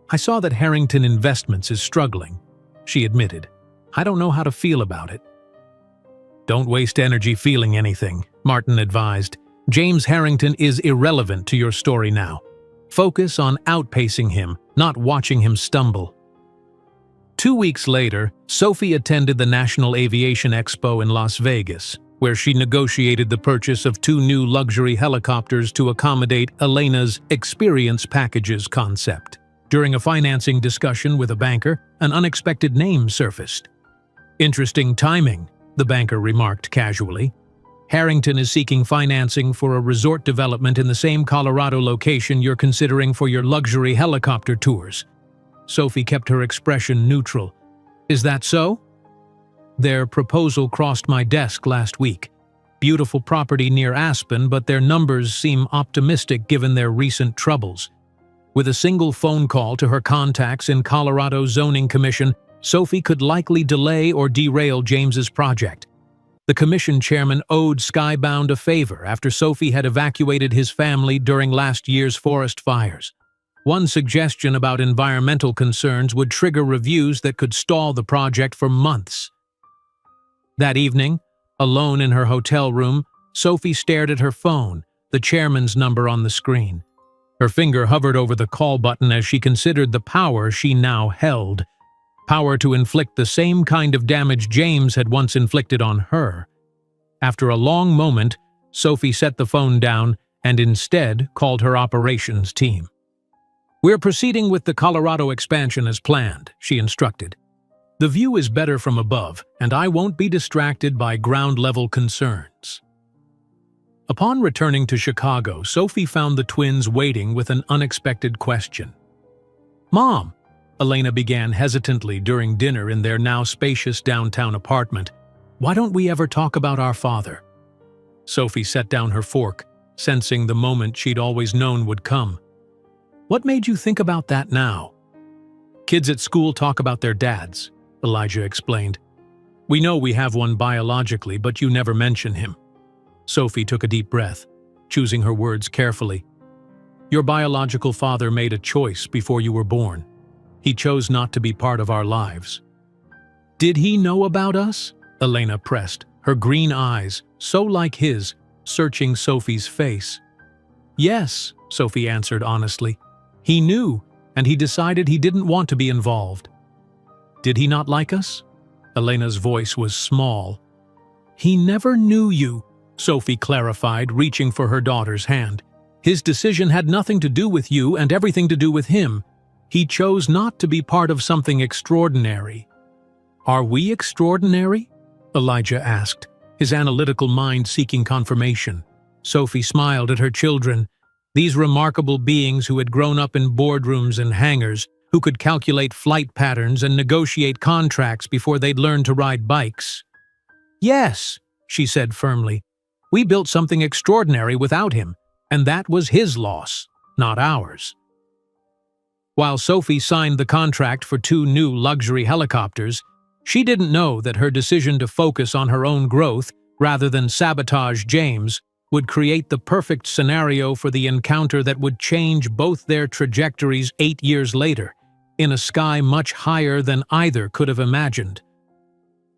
Speaker 1: I saw that Harrington Investments is struggling, she admitted. I don't know how to feel about it. Don't waste energy feeling anything, Martin advised. James Harrington is irrelevant to your story now. Focus on outpacing him, not watching him stumble. 2 weeks later, Sophie attended the National Aviation Expo in Las Vegas, where she negotiated the purchase of 2 new luxury helicopters to accommodate Elena's experience packages concept. During a financing discussion with a banker, an unexpected name surfaced. Interesting timing, the banker remarked casually. Harrington is seeking financing for a resort development in the same Colorado location you're considering for your luxury helicopter tours. Sophie kept her expression neutral. Is that so? Their proposal crossed my desk last week. beautiful property near Aspen, but their numbers seem optimistic given their recent troubles. With a single phone call to her contacts in Colorado's Zoning Commission, Sophie could likely delay or derail James's project. The commission chairman owed Skybound a favor after Sophie had evacuated his family during last year's forest fires. One suggestion about environmental concerns would trigger reviews that could stall the project for months. That evening, alone in her hotel room, Sophie stared at her phone, the chairman's number on the screen. Her finger hovered over the call button as she considered the power she now held. Power to inflict the same kind of damage James had once inflicted on her. After a long moment, Sophie set the phone down and instead called her operations team. "We're proceeding with the Colorado expansion as planned," she instructed. "The view is better from above, and I won't be distracted by ground-level concerns." Upon returning to Chicago, Sophie found the twins waiting with an unexpected question. "Mom," Elena began hesitantly during dinner in their now spacious downtown apartment, "why don't we ever talk about our father?" Sophie set down her fork, sensing the moment she'd always known would come. "What made you think about that now?" "Kids at school talk about their dads," Elijah explained. "We know we have one biologically, but you never mention him." Sophie took a deep breath, choosing her words carefully. "Your biological father made a choice before you were born. He chose not to be part of our lives." "Did he know about us?" Elena pressed, her green eyes, so like his, searching Sophie's face. "Yes," Sophie answered honestly. "He knew, and he decided he didn't want to be involved." "Did he not like us?" Elena's voice was small. "He never knew you," Sophie clarified, reaching for her daughter's hand. "His decision had nothing to do with you and everything to do with him. He chose not to be part of something extraordinary." "Are we extraordinary?" Elijah asked, his analytical mind seeking confirmation. Sophie smiled at her children, these remarkable beings who had grown up in boardrooms and hangars, who could calculate flight patterns and negotiate contracts before they'd learned to ride bikes. "Yes," she said firmly. "We built something extraordinary without him, and that was his loss, not ours." While Sophie signed the contract for 2 new luxury helicopters, she didn't know that her decision to focus on her own growth rather than sabotage James would create the perfect scenario for the encounter that would change both their trajectories 8 years later, in a sky much higher than either could have imagined.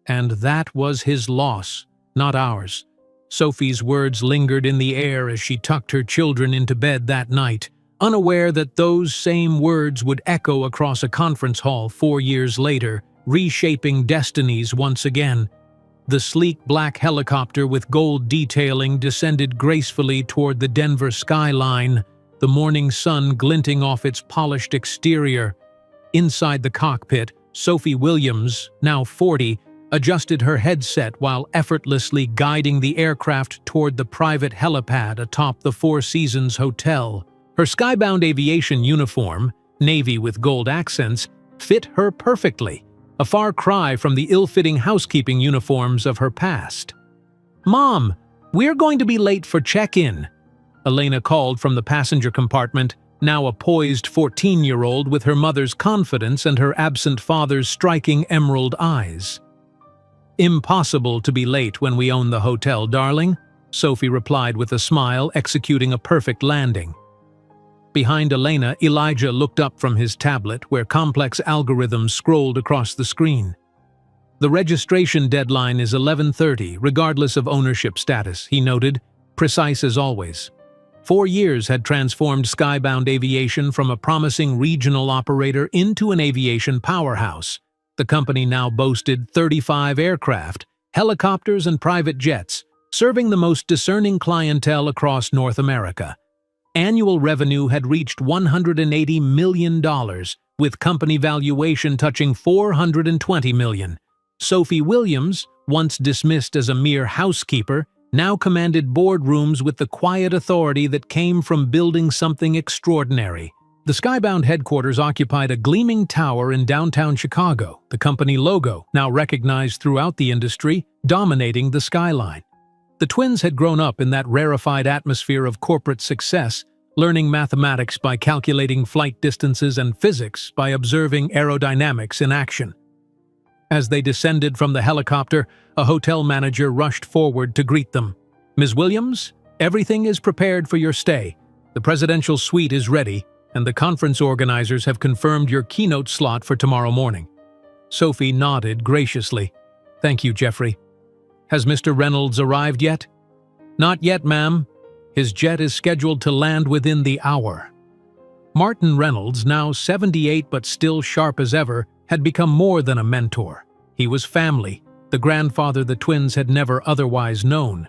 Speaker 1: And that was his loss, not ours. Sophie's words lingered in the air as she tucked her children into bed that night, unaware that those same words would echo across a conference hall 4 years later, reshaping destinies once again. The sleek black helicopter with gold detailing descended gracefully toward the Denver skyline, the morning sun glinting off its polished exterior. Inside the cockpit, Sophie Williams, now 40, adjusted her headset while effortlessly guiding the aircraft toward the private helipad atop the Four Seasons Hotel. Her skybound aviation uniform, navy with gold accents, fit her perfectly, a far cry from the ill-fitting housekeeping uniforms of her past. "Mom, we're going to be late for check-in," Elena called from the passenger compartment, now a poised 14-year-old with her mother's confidence and her absent father's striking emerald eyes. "Impossible to be late when we own the hotel, darling," Sophie replied with a smile, executing a perfect landing. Behind Elena, Elijah looked up from his tablet where complex algorithms scrolled across the screen. "The registration deadline is 11:30, regardless of ownership status," he noted, precise as always. 4 years had transformed Skybound Aviation from a promising regional operator into an aviation powerhouse. The company now boasted 35 aircraft, helicopters and private jets, serving the most discerning clientele across North America. Annual revenue had reached $180 million, with company valuation touching $420 million. Sophie Williams, once dismissed as a mere housekeeper, now commanded boardrooms with the quiet authority that came from building something extraordinary. The Skybound headquarters occupied a gleaming tower in downtown Chicago, the company logo, now recognized throughout the industry, dominating the skyline. The twins had grown up in that rarefied atmosphere of corporate success, learning mathematics by calculating flight distances and physics by observing aerodynamics in action. As they descended from the helicopter, a hotel manager rushed forward to greet them. "Ms. Williams, everything is prepared for your stay. The presidential suite is ready, and the conference organizers have confirmed your keynote slot for tomorrow morning." Sophie nodded graciously. "Thank you, Jeffrey. Has Mr. Reynolds arrived yet?" "Not yet, ma'am. His jet is scheduled to land within the hour." Martin Reynolds, now 78 but still sharp as ever, had become more than a mentor. He was family, the grandfather the twins had never otherwise known.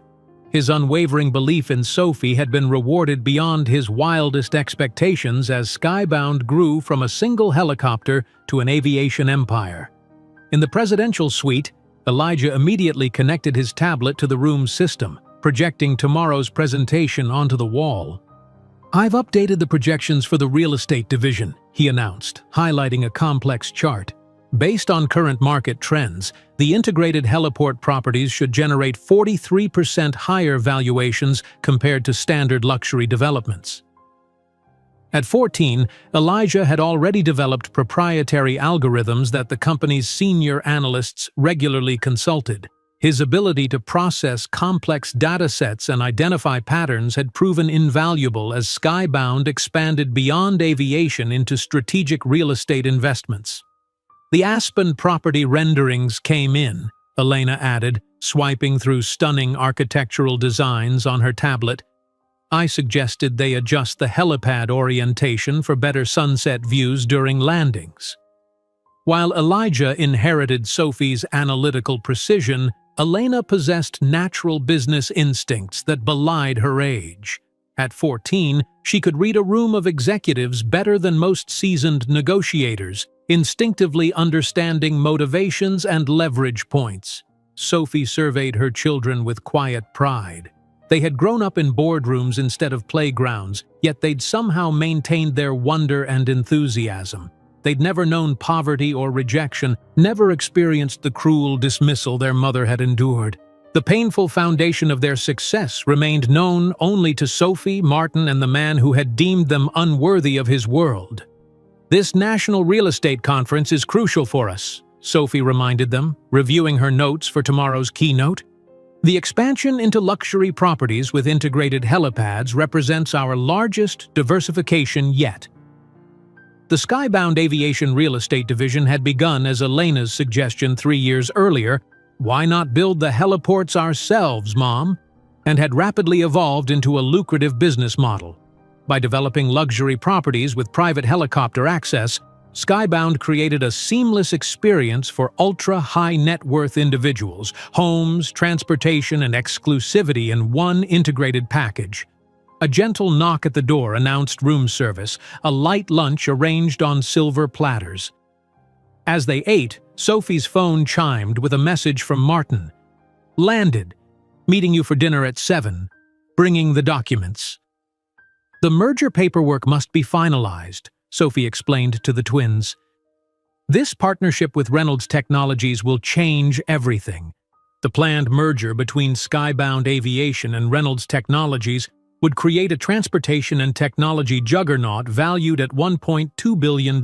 Speaker 1: His unwavering belief in Sophie had been rewarded beyond his wildest expectations as Skybound grew from a single helicopter to an aviation empire. In the presidential suite, Elijah immediately connected his tablet to the room's system, projecting tomorrow's presentation onto the wall. "I've updated the projections for the real estate division," he announced, highlighting a complex chart. "Based on current market trends, the integrated heliport properties should generate 43% higher valuations compared to standard luxury developments." At 14, Elijah had already developed proprietary algorithms that the company's senior analysts regularly consulted. His ability to process complex datasets and identify patterns had proven invaluable as Skybound expanded beyond aviation into strategic real estate investments. "The Aspen property renderings came in," Elena added, swiping through stunning architectural designs on her tablet. "I suggested they adjust the helipad orientation for better sunset views during landings." While Elijah inherited Sophie's analytical precision, Elena possessed natural business instincts that belied her age. At 14, she could read a room of executives better than most seasoned negotiators, instinctively understanding motivations and leverage points. Sophie surveyed her children with quiet pride. They had grown up in boardrooms instead of playgrounds, yet they'd somehow maintained their wonder and enthusiasm. They'd never known poverty or rejection, never experienced the cruel dismissal their mother had endured. The painful foundation of their success remained known only to Sophie, Martin, and the man who had deemed them unworthy of his world. "This National Real Estate Conference is crucial for us," Sophie reminded them, reviewing her notes for tomorrow's keynote. "The expansion into luxury properties with integrated helipads represents our largest diversification yet." The Skybound Aviation Real Estate Division had begun as Elena's suggestion 3 years earlier, "Why not build the heliports ourselves, Mom?" and had rapidly evolved into a lucrative business model. By developing luxury properties with private helicopter access, Skybound created a seamless experience for ultra-high net worth individuals, homes, transportation, and exclusivity in one integrated package. A gentle knock at the door announced room service, a light lunch arranged on silver platters. As they ate, Sophie's phone chimed with a message from Martin. "Landed. Meeting you for dinner at 7. Bringing the documents." "The merger paperwork must be finalized," Sophie explained to the twins. "This partnership with Reynolds Technologies will change everything." The planned merger between Skybound Aviation and Reynolds Technologies would create a transportation and technology juggernaut valued at $1.2 billion.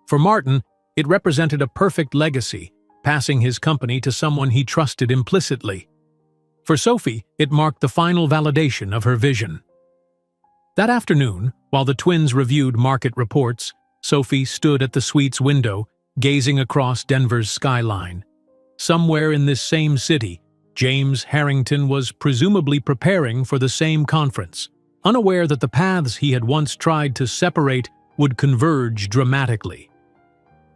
Speaker 1: For Martin, it represented a perfect legacy, passing his company to someone he trusted implicitly. For Sophie, it marked the final validation of her vision. That afternoon, while the twins reviewed market reports, Sophie stood at the suite's window, gazing across Denver's skyline. Somewhere in this same city, James Harrington was presumably preparing for the same conference, unaware that the paths he had once tried to separate would converge dramatically.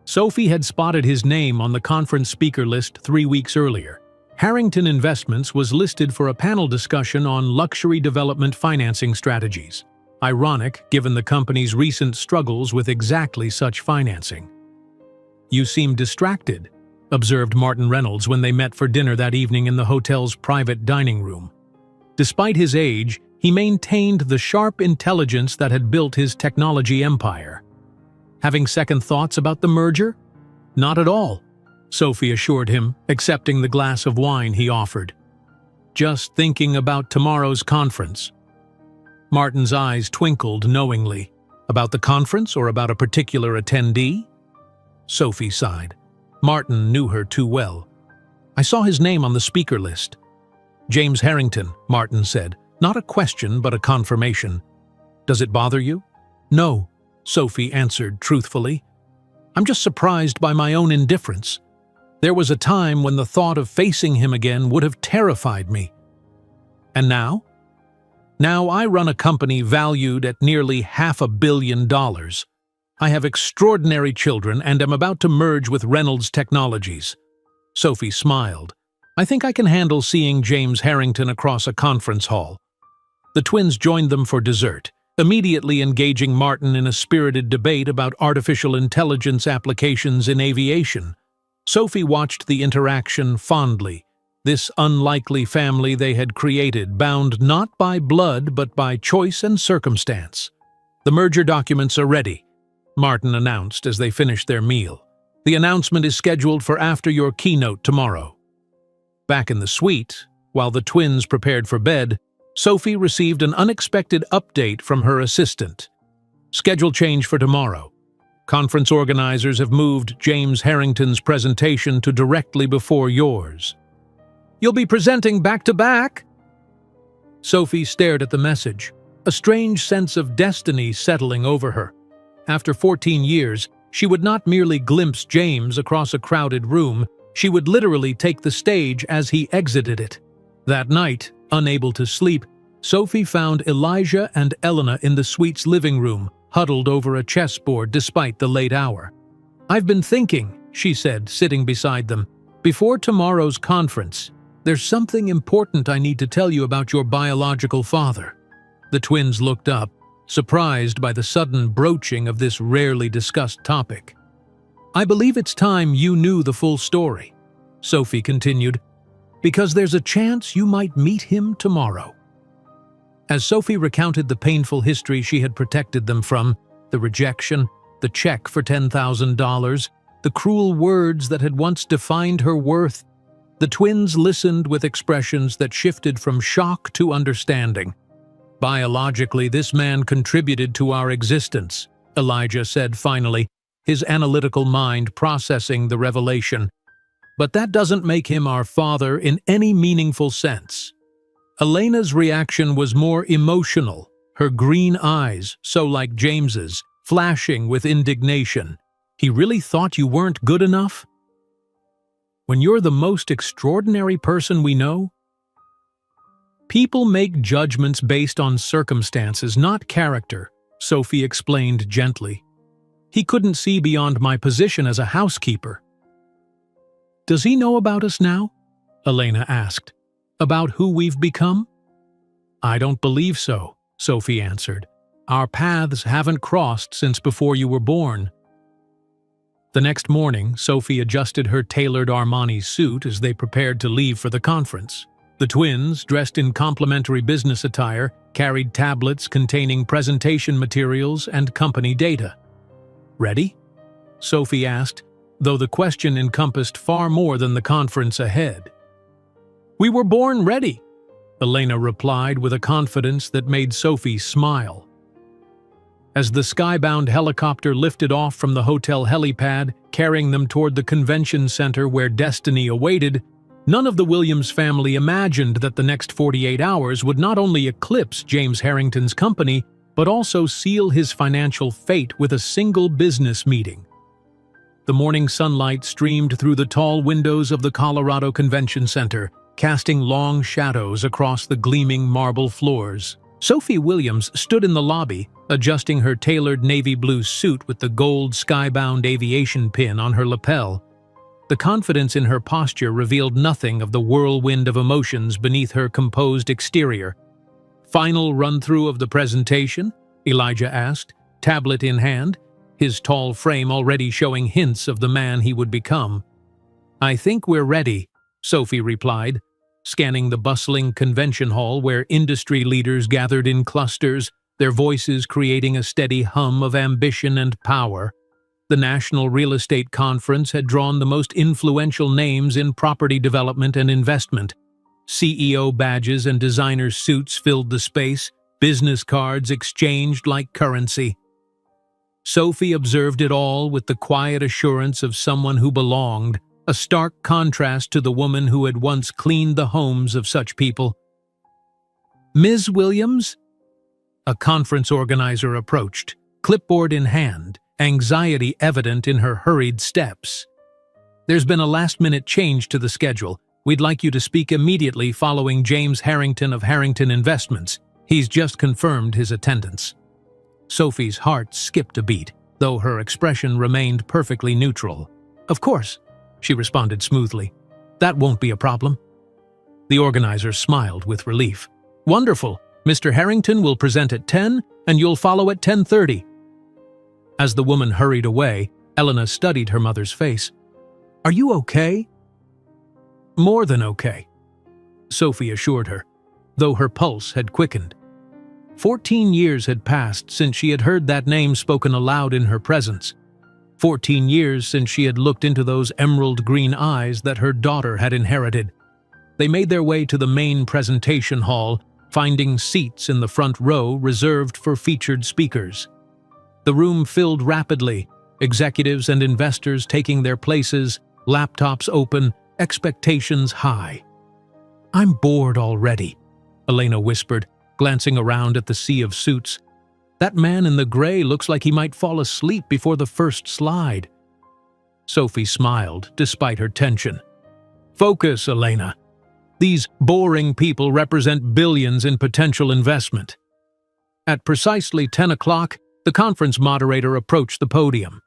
Speaker 1: Sophie had spotted his name on the conference speaker list 3 weeks earlier. Harrington Investments was listed for a panel discussion on luxury development financing strategies. Ironic, given the company's recent struggles with exactly such financing. "You seem distracted," observed Martin Reynolds when they met for dinner that evening in the hotel's private dining room. Despite his age, he maintained the sharp intelligence that had built his technology empire. "Having second thoughts about the merger?" "Not at all," Sophie assured him, accepting the glass of wine he offered. just thinking about tomorrow's conference." Martin's eyes twinkled knowingly. "About the conference or about a particular attendee?" Sophie sighed. Martin knew her too well. "I saw his name on the speaker list." "James Harrington," Martin said. "Not a question, but a confirmation." "Does it bother you?" "No," Sophie answered truthfully. "I'm just surprised by my own indifference. There was a time when the thought of facing him again would have terrified me." "And now?" "Now I run a company valued at nearly $500 million. I have extraordinary children and am about to merge with Reynolds Technologies." Sophie smiled. "I think I can handle seeing James Harrington across a conference hall." The twins joined them for dessert, immediately engaging Martin in a spirited debate about artificial intelligence applications in aviation. Sophie watched the interaction fondly. This unlikely family they had created, bound not by blood but by choice and circumstance. "The merger documents are ready," Martin announced as they finished their meal. "The announcement is scheduled for after your keynote tomorrow." Back in the suite, while the twins prepared for bed, Sophie received an unexpected update from her assistant. "Schedule change for tomorrow. Conference organizers have moved James Harrington's presentation to directly before yours." "You'll be presenting back-to-back?" Sophie stared at the message, a strange sense of destiny settling over her. After 14 years, she would not merely glimpse James across a crowded room, she would literally take the stage as he exited it. That night, unable to sleep, Sophie found Elijah and Elena in the suite's living room, huddled over a chessboard despite the late hour. "I've been thinking," she said, sitting beside them. "Before tomorrow's conference, there's something important I need to tell you about your biological father." The twins looked up, surprised by the sudden broaching of this rarely discussed topic. "I believe it's time you knew the full story," Sophie continued, "because there's a chance you might meet him tomorrow." As Sophie recounted the painful history she had protected them from, the rejection, the check for $10,000, the cruel words that had once defined her worth, the twins listened with expressions that shifted from shock to understanding. "Biologically, this man contributed to our existence," Elijah said finally, his analytical mind processing the revelation. "But that doesn't make him our father in any meaningful sense." Elena's reaction was more emotional, her green eyes, so like James's, flashing with indignation. "He really thought you weren't good enough? When you're the most extraordinary person we know?" "People make judgments based on circumstances, not character," Sophie explained gently. "He couldn't see beyond my position as a housekeeper." "Does he know about us now?" Elena asked. "About who we've become?" "I don't believe so," Sophie answered. "Our paths haven't crossed since before you were born." The next morning, Sophie adjusted her tailored Armani suit as they prepared to leave for the conference. The twins, dressed in complimentary business attire, carried tablets containing presentation materials and company data. "Ready?" Sophie asked, though the question encompassed far more than the conference ahead. "We were born ready," Elena replied with a confidence that made Sophie smile. As the skybound helicopter lifted off from the hotel helipad, carrying them toward the convention center where destiny awaited, none of the Williams family imagined that the next 48 hours would not only eclipse James Harrington's company, but also seal his financial fate with a single business meeting. The morning sunlight streamed through the tall windows of the Colorado Convention Center, casting long shadows across the gleaming marble floors. Sophie Williams stood in the lobby, adjusting her tailored navy blue suit with the gold skybound aviation pin on her lapel. The confidence in her posture revealed nothing of the whirlwind of emotions beneath her composed exterior. "Final run-through of the presentation?" Elijah asked, tablet in hand, his tall frame already showing hints of the man he would become. "I think we're ready," Sophie replied, scanning the bustling convention hall where industry leaders gathered in clusters, their voices creating a steady hum of ambition and power. The National Real Estate Conference had drawn the most influential names in property development and investment. CEO badges and designer suits filled the space, business cards exchanged like currency. Sophie observed it all with the quiet assurance of someone who belonged, a stark contrast to the woman who had once cleaned the homes of such people. "Ms. Williams?" A conference organizer approached, clipboard in hand, anxiety evident in her hurried steps. "There's been a last-minute change to the schedule. We'd like you to speak immediately following James Harrington of Harrington Investments. He's just confirmed his attendance." Sophie's heart skipped a beat, though her expression remained perfectly neutral. "Of course," she responded smoothly. "That won't be a problem." The organizer smiled with relief. "Wonderful. Mr. Harrington will present at 10, and you'll follow at 10:30. As the woman hurried away, Elena studied her mother's face. "Are you okay?" "More than okay," Sophie assured her, though her pulse had quickened. 14 years had passed since she had heard that name spoken aloud in her presence. 14 years since she had looked into those emerald-green eyes that her daughter had inherited. They made their way to the main presentation hall, finding seats in the front row reserved for featured speakers. The room filled rapidly, executives and investors taking their places, laptops open, expectations high. "I'm bored already," Elena whispered, glancing around at the sea of suits. "That man in the gray looks like he might fall asleep before the first slide." Sophie smiled, despite her tension. "Focus, Elena. These boring people represent billions in potential investment." At precisely 10 o'clock, the conference moderator approached the podium.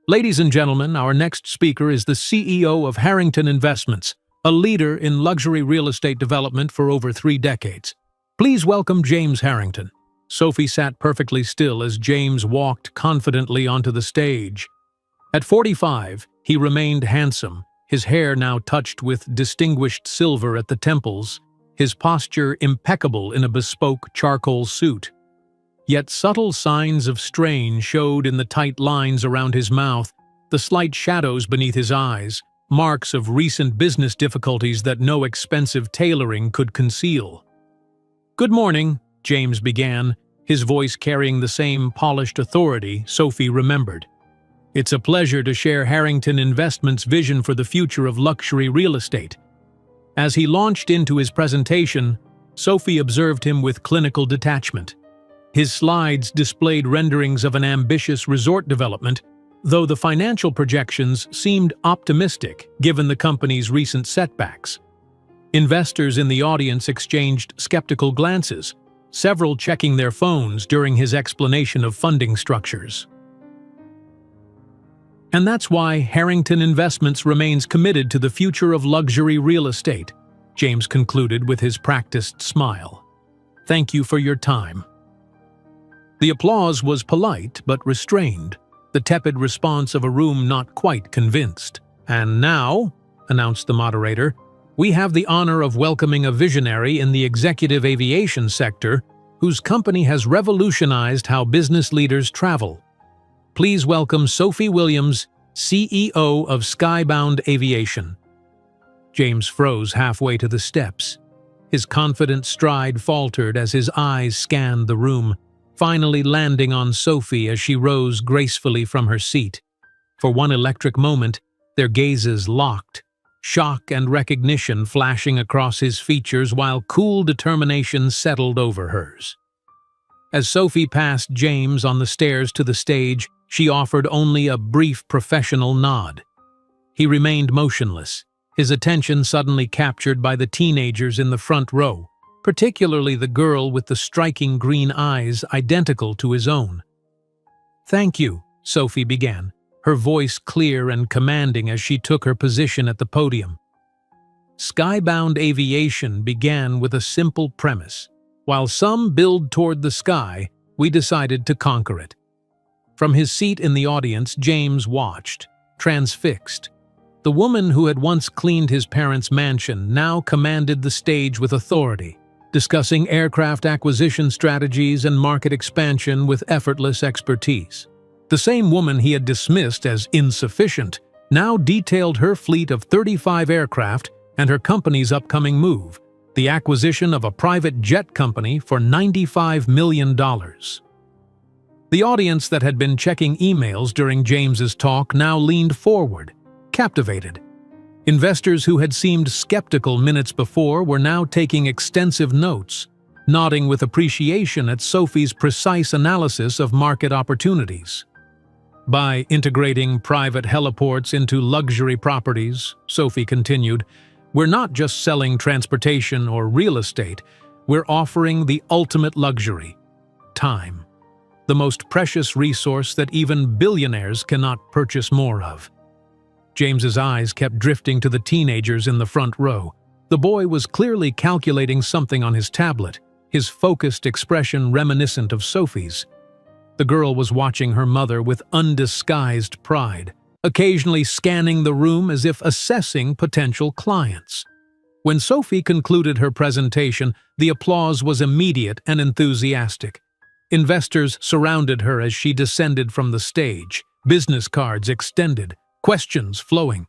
Speaker 1: "Ladies and gentlemen, our next speaker is the CEO of Harrington Investments, a leader in luxury real estate development for over 3 decades. Please welcome James Harrington." Sophie sat perfectly still as James walked confidently onto the stage. At 45, he remained handsome, his hair now touched with distinguished silver at the temples, his posture impeccable in a bespoke charcoal suit. Yet subtle signs of strain showed in the tight lines around his mouth, the slight shadows beneath his eyes, marks of recent business difficulties that no expensive tailoring could conceal. "Good morning," James began, his voice carrying the same polished authority Sophie remembered. "It's a pleasure to share Harrington Investments' vision for the future of luxury real estate." As he launched into his presentation, Sophie observed him with clinical detachment. His slides displayed renderings of an ambitious resort development, though the financial projections seemed optimistic given the company's recent setbacks. Investors in the audience exchanged skeptical glances, several checking their phones during his explanation of funding structures. "And that's why Harrington Investments remains committed to the future of luxury real estate," James concluded with his practiced smile. "Thank you for your time." The applause was polite but restrained, the tepid response of a room not quite convinced. "And now," announced the moderator, "we have the honor of welcoming a visionary in the executive aviation sector whose company has revolutionized how business leaders travel. Please welcome Sophie Williams, CEO of Skybound Aviation." James froze halfway to the steps. His confident stride faltered as his eyes scanned the room, finally landing on Sophie as she rose gracefully from her seat. For one electric moment, their gazes locked, shock and recognition flashing across his features while cool determination settled over hers. As Sophie passed James on the stairs to the stage, she offered only a brief professional nod. He remained motionless, his attention suddenly captured by the teenagers in the front row, particularly the girl with the striking green eyes identical to his own. "Thank you," Sophie began, her voice clear and commanding as she took her position at the podium. Skybound Aviation began with a simple premise. While some build toward the sky, we decided to conquer it. From his seat in the audience, James watched, transfixed. The woman who had once cleaned his parents' mansion now commanded the stage with authority, discussing aircraft acquisition strategies and market expansion with effortless expertise. The same woman he had dismissed as insufficient now detailed her fleet of 35 aircraft and her company's upcoming move, the acquisition of a private jet company for $95 million. The audience that had been checking emails during James's talk now leaned forward, captivated. Investors who had seemed skeptical minutes before were now taking extensive notes, nodding with appreciation at Sophie's precise analysis of market opportunities. By integrating private heliports into luxury properties, Sophie continued, we're not just selling transportation or real estate, we're offering the ultimate luxury: time. The most precious resource that even billionaires cannot purchase more of. James's eyes kept drifting to the teenagers in the front row. The boy was clearly calculating something on his tablet, his focused expression reminiscent of Sophie's. The girl was watching her mother with undisguised pride, occasionally scanning the room as if assessing potential clients. When Sophie concluded her presentation, the applause was immediate and enthusiastic. Investors surrounded her as she descended from the stage, business cards extended, questions flowing.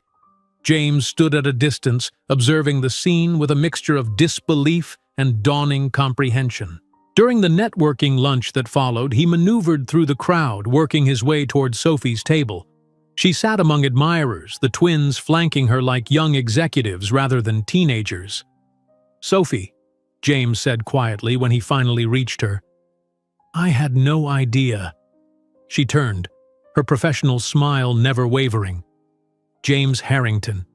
Speaker 1: James stood at a distance, observing the scene with a mixture of disbelief and dawning comprehension. During the networking lunch that followed, he maneuvered through the crowd, working his way toward Sophie's table. She sat among admirers, the twins flanking her like young executives rather than teenagers. "Sophie," James said quietly when he finally reached her. "I had no idea." She turned, her professional smile never wavering. "James Harrington.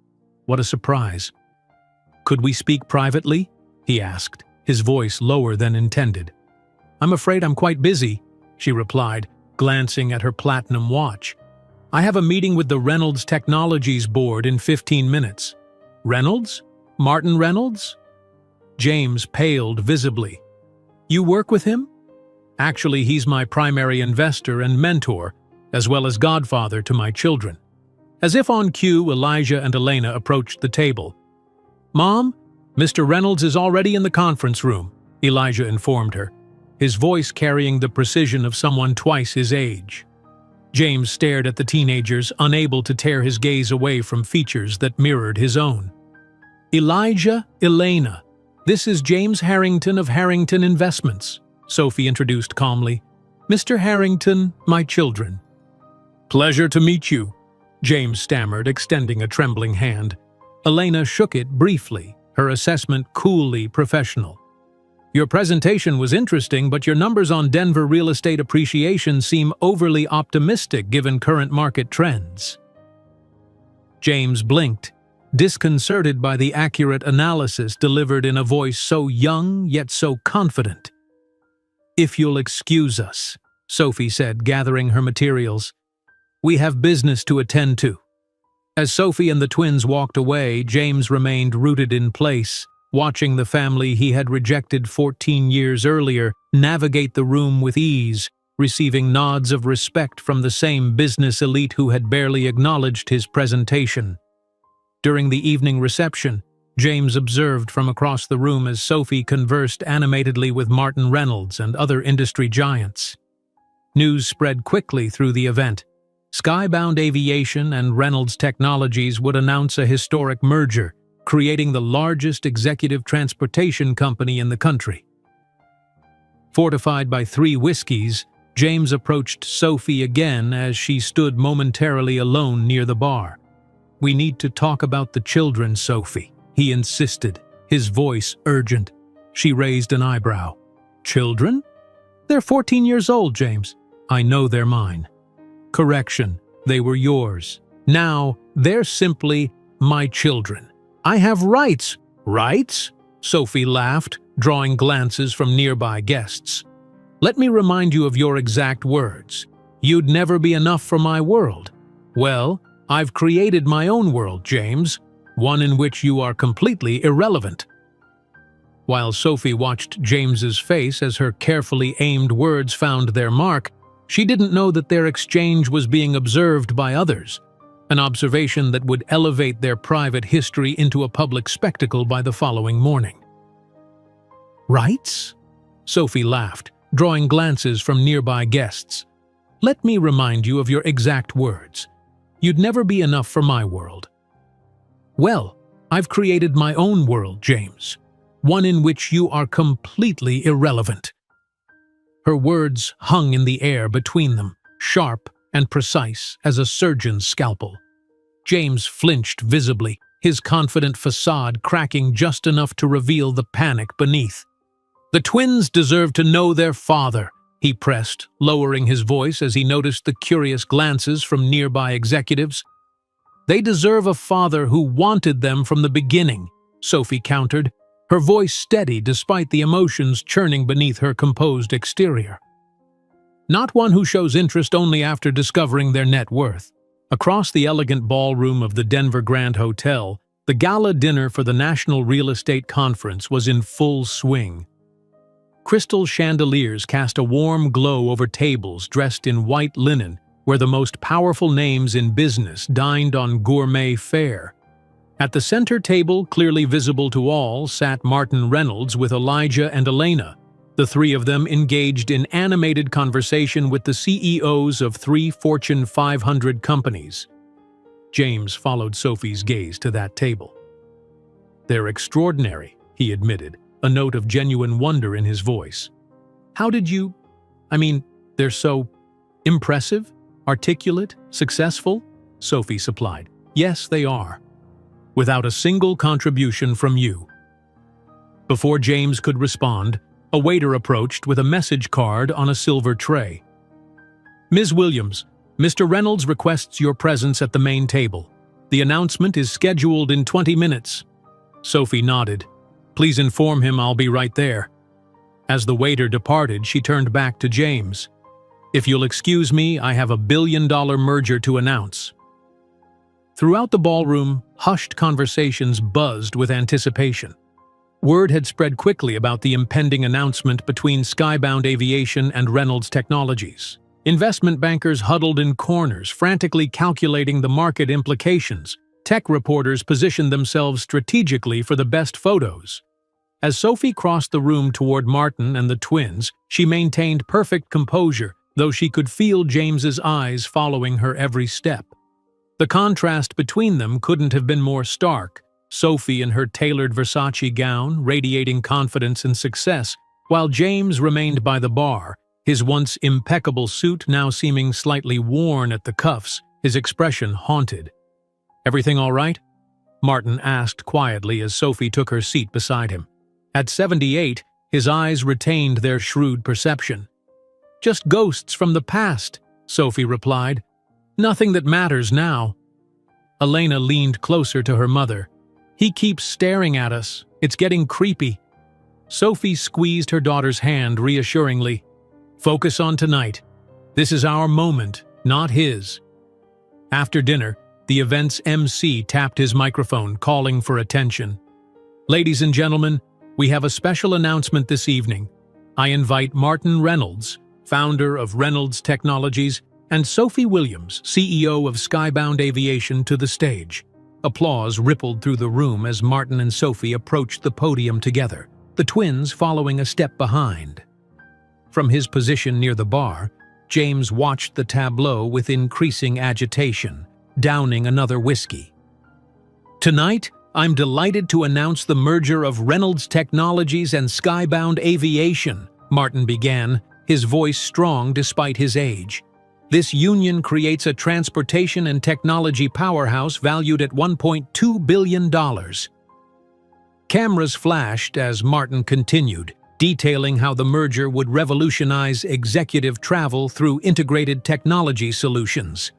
Speaker 1: What a surprise." "Could we speak privately?" he asked, his voice lower than intended. "I'm afraid I'm quite busy," she replied, glancing at her platinum watch. "I have a meeting with the Reynolds Technologies board in 15 minutes. "Reynolds? Martin Reynolds?" James paled visibly. "You work with him?" "Actually, he's my primary investor and mentor, as well as godfather to my children." As if on cue, Elijah and Elena approached the table. "Mom, Mr. Reynolds is already in the conference room," Elijah informed her, his voice carrying the precision of someone twice his age. James stared at the teenagers, unable to tear his gaze away from features that mirrored his own. "Elijah, Elena, this is James Harrington of Harrington Investments," Sophie introduced calmly. "Mr. Harrington, my children." "Pleasure to meet you," James stammered, extending a trembling hand. Elena shook it briefly, her assessment coolly professional. "Your presentation was interesting, but your numbers on Denver real estate appreciation seem overly optimistic given current market trends." James blinked, disconcerted by the accurate analysis delivered in a voice so young yet so confident. "If you'll excuse us," Sophie said, gathering her materials. "We have business to attend to." As Sophie and the twins walked away, James remained rooted in place, watching the family he had rejected 14 years earlier navigate the room with ease, receiving nods of respect from the same business elite who had barely acknowledged his presentation. During the evening reception, James observed from across the room as Sophie conversed animatedly with Martin Reynolds and other industry giants. News spread quickly through the event. Skybound Aviation and Reynolds Technologies would announce a historic merger, creating the largest executive transportation company in the country. Fortified by 3 whiskeys, James approached Sophie again as she stood momentarily alone near the bar. "We need to talk about the children, Sophie," he insisted, his voice urgent. She raised an eyebrow. "Children? They're 14 years old, James." "I know they're mine." "Correction, they were yours. Now, they're simply my children. I have rights." "Rights?" Sophie laughed, drawing glances from nearby guests. "Let me remind you of your exact words. You'd never be enough for my world. Well, I've created my own world, James, one in which you are completely irrelevant." While Sophie watched James's face as her carefully aimed words found their mark, she didn't know that their exchange was being observed by others, an observation that would elevate their private history into a public spectacle by the following morning. "Rights?" Sophie laughed, drawing glances from nearby guests. "Let me remind you of your exact words. You'd never be enough for my world." "Well, I've created my own world, James." one in which you are completely irrelevant." Her words hung in the air between them, sharp and precise as a surgeon's scalpel. James flinched visibly, his confident facade cracking just enough to reveal the panic beneath. "The twins deserve to know their father," he pressed, lowering his voice as he noticed the curious glances from nearby executives. "They deserve a father who wanted them from the beginning," Sophie countered, her voice steady despite the emotions churning beneath her composed exterior. "Not one who shows interest only after discovering their net worth." Across the elegant ballroom of the Denver Grand Hotel, the gala dinner for the National Real Estate Conference was in full swing. Crystal chandeliers cast a warm glow over tables dressed in white linen, where the most powerful names in business dined on gourmet fare. At the center table, clearly visible to all, sat Martin Reynolds with Elijah and Elena. The three of them engaged in animated conversation with the CEOs of 3 Fortune 500 companies. James followed Sophie's gaze to that table. "They're extraordinary," he admitted, a note of genuine wonder in his voice. "How did you... they're so impressive, articulate, successful?" Sophie supplied. "Yes, they are. Without a single contribution from you." Before James could respond, a waiter approached with a message card on a silver tray. "Ms. Williams, Mr. Reynolds requests your presence at the main table. The announcement is scheduled in 20 minutes. Sophie nodded. "Please inform him I'll be right there." As the waiter departed, she turned back to James. "If you'll excuse me, I have a billion-dollar merger to announce." Throughout the ballroom, hushed conversations buzzed with anticipation. Word had spread quickly about the impending announcement between Skybound Aviation and Reynolds Technologies. Investment bankers huddled in corners, frantically calculating the market implications. Tech reporters positioned themselves strategically for the best photos. As Sophie crossed the room toward Martin and the twins, she maintained perfect composure, though she could feel James's eyes following her every step. The contrast between them couldn't have been more stark. Sophie in her tailored Versace gown, radiating confidence and success, while James remained by the bar, his once impeccable suit now seeming slightly worn at the cuffs, his expression haunted. "Everything all right?" Martin asked quietly as Sophie took her seat beside him. At 78, his eyes retained their shrewd perception. "Just ghosts from the past," Sophie replied. "Nothing that matters now." Elena leaned closer to her mother. "He keeps staring at us. It's getting creepy." Sophie squeezed her daughter's hand reassuringly. "Focus on tonight. This is our moment, not his." After dinner, the event's MC tapped his microphone, calling for attention. "Ladies and gentlemen, we have a special announcement this evening. I invite Martin Reynolds, founder of Reynolds Technologies, and Sophie Williams, CEO of Skybound Aviation, to the stage." Applause rippled through the room as Martin and Sophie approached the podium together, the twins following a step behind. From his position near the bar, James watched the tableau with increasing agitation, downing another whiskey. "Tonight, I'm delighted to announce the merger of Reynolds Technologies and Skybound Aviation," Martin began, his voice strong despite his age. "This union creates a transportation and technology powerhouse valued at $1.2 billion. Cameras flashed as Martin continued, detailing how the merger would revolutionize executive travel through integrated technology solutions.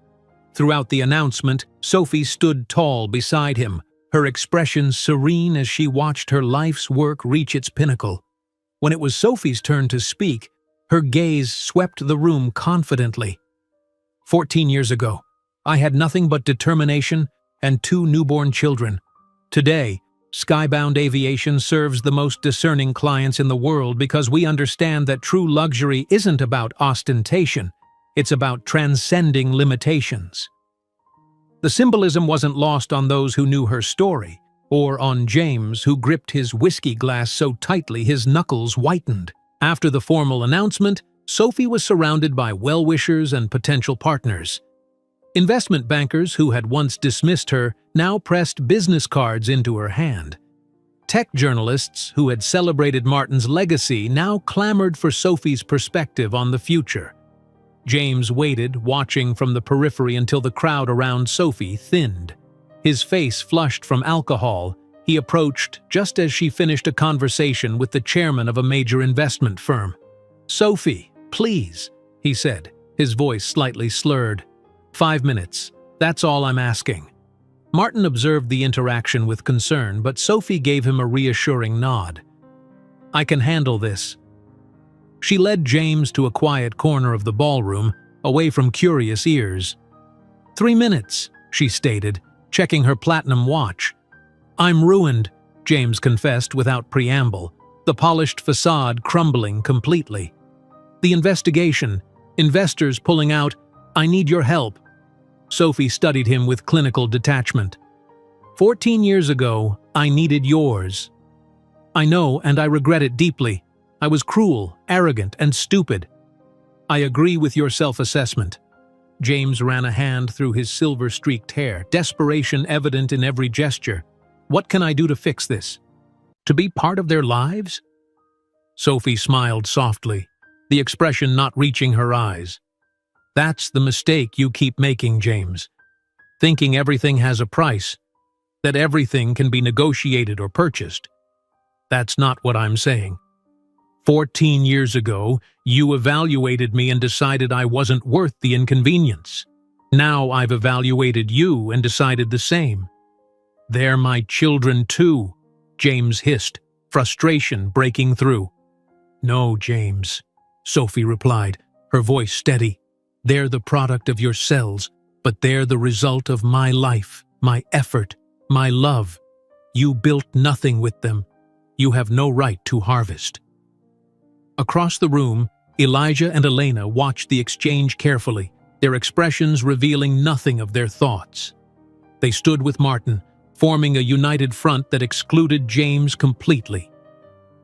Speaker 1: Throughout the announcement, Sophie stood tall beside him, her expression serene as she watched her life's work reach its pinnacle. When it was Sophie's turn to speak, her gaze swept the room confidently. 14 years ago, I had nothing but determination and 2 newborn children. Today, Skybound Aviation serves the most discerning clients in the world because we understand that true luxury isn't about ostentation, it's about transcending limitations. The symbolism wasn't lost on those who knew her story, or on James, who gripped his whiskey glass so tightly his knuckles whitened. After the formal announcement, Sophie was surrounded by well-wishers and potential partners. Investment bankers who had once dismissed her now pressed business cards into her hand. Tech journalists who had celebrated Martin's legacy now clamored for Sophie's perspective on the future. James waited, watching from the periphery until the crowd around Sophie thinned. His face flushed from alcohol. He approached just as she finished a conversation with the chairman of a major investment firm. "Sophie, please," he said, his voice slightly slurred. "5 minutes. That's all I'm asking." Martin observed the interaction with concern, but Sophie gave him a reassuring nod. "I can handle this." She led James to a quiet corner of the ballroom, away from curious ears. 3 minutes, she stated, checking her platinum watch. "I'm ruined," James confessed without preamble, the polished facade crumbling completely. "The investigation, investors pulling out, I need your help." Sophie studied him with clinical detachment. 14 years ago, I needed yours. I know, and I regret it deeply. I was cruel, arrogant, and stupid. I agree with your self-assessment." James ran a hand through his silver-streaked hair, desperation evident in every gesture. "What can I do to fix this? To be part of their lives?" Sophie smiled softly, the expression not reaching her eyes. "That's the mistake you keep making, James. Thinking everything has a price, that everything can be negotiated or purchased. That's not what I'm saying. 14 years ago, you evaluated me and decided I wasn't worth the inconvenience. Now I've evaluated you and decided the same. They're my children too," James hissed, frustration breaking through. "No, James," Sophie replied, her voice steady. "They're the product of your cells, but they're the result of my life, my effort, my love. You built nothing with them. You have no right to harvest." Across the room, Elijah and Elena watched the exchange carefully, their expressions revealing nothing of their thoughts. They stood with Martin, forming a united front that excluded James completely.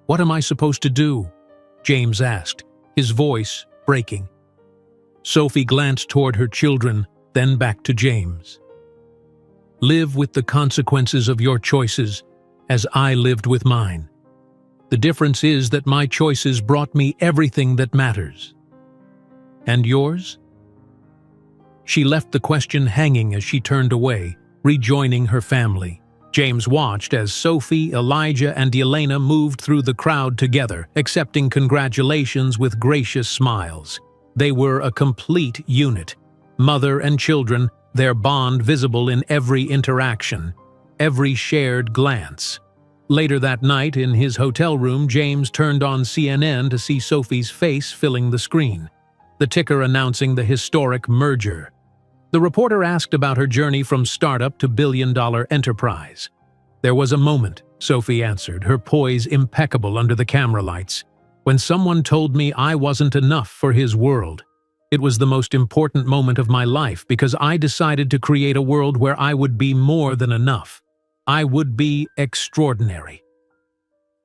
Speaker 1: "What am I supposed to do?" James asked, his voice breaking. Sophie glanced toward her children, then back to James. "Live with the consequences of your choices, as I lived with mine. The difference is that my choices brought me everything that matters. And yours?" She left the question hanging as she turned away, rejoining her family. James watched as Sophie, Elijah, and Elena moved through the crowd together, accepting congratulations with gracious smiles. They were a complete unit, mother and children, their bond visible in every interaction, every shared glance. Later that night, in his hotel room, James turned on CNN to see Sophie's face filling the screen, the ticker announcing the historic merger. The reporter asked about her journey from startup to billion-dollar enterprise. "There was a moment," Sophie answered, her poise impeccable under the camera lights, "when someone told me I wasn't enough for his world. It was the most important moment of my life because I decided to create a world where I would be more than enough. I would be extraordinary."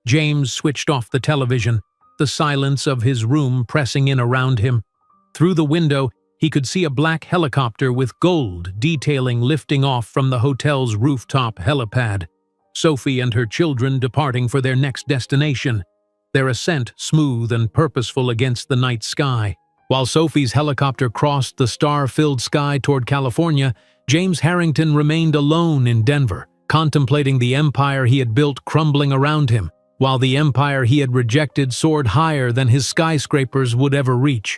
Speaker 1: James switched off the television, the silence of his room pressing in around him. Through the window, he could see a black helicopter with gold detailing lifting off from the hotel's rooftop helipad. Sophie and her children departing for their next destination, their ascent smooth and purposeful against the night sky. While Sophie's helicopter crossed the star-filled sky toward California, James Harrington remained alone in Denver, contemplating the empire he had built crumbling around him, while the empire he had rejected soared higher than his skyscrapers would ever reach.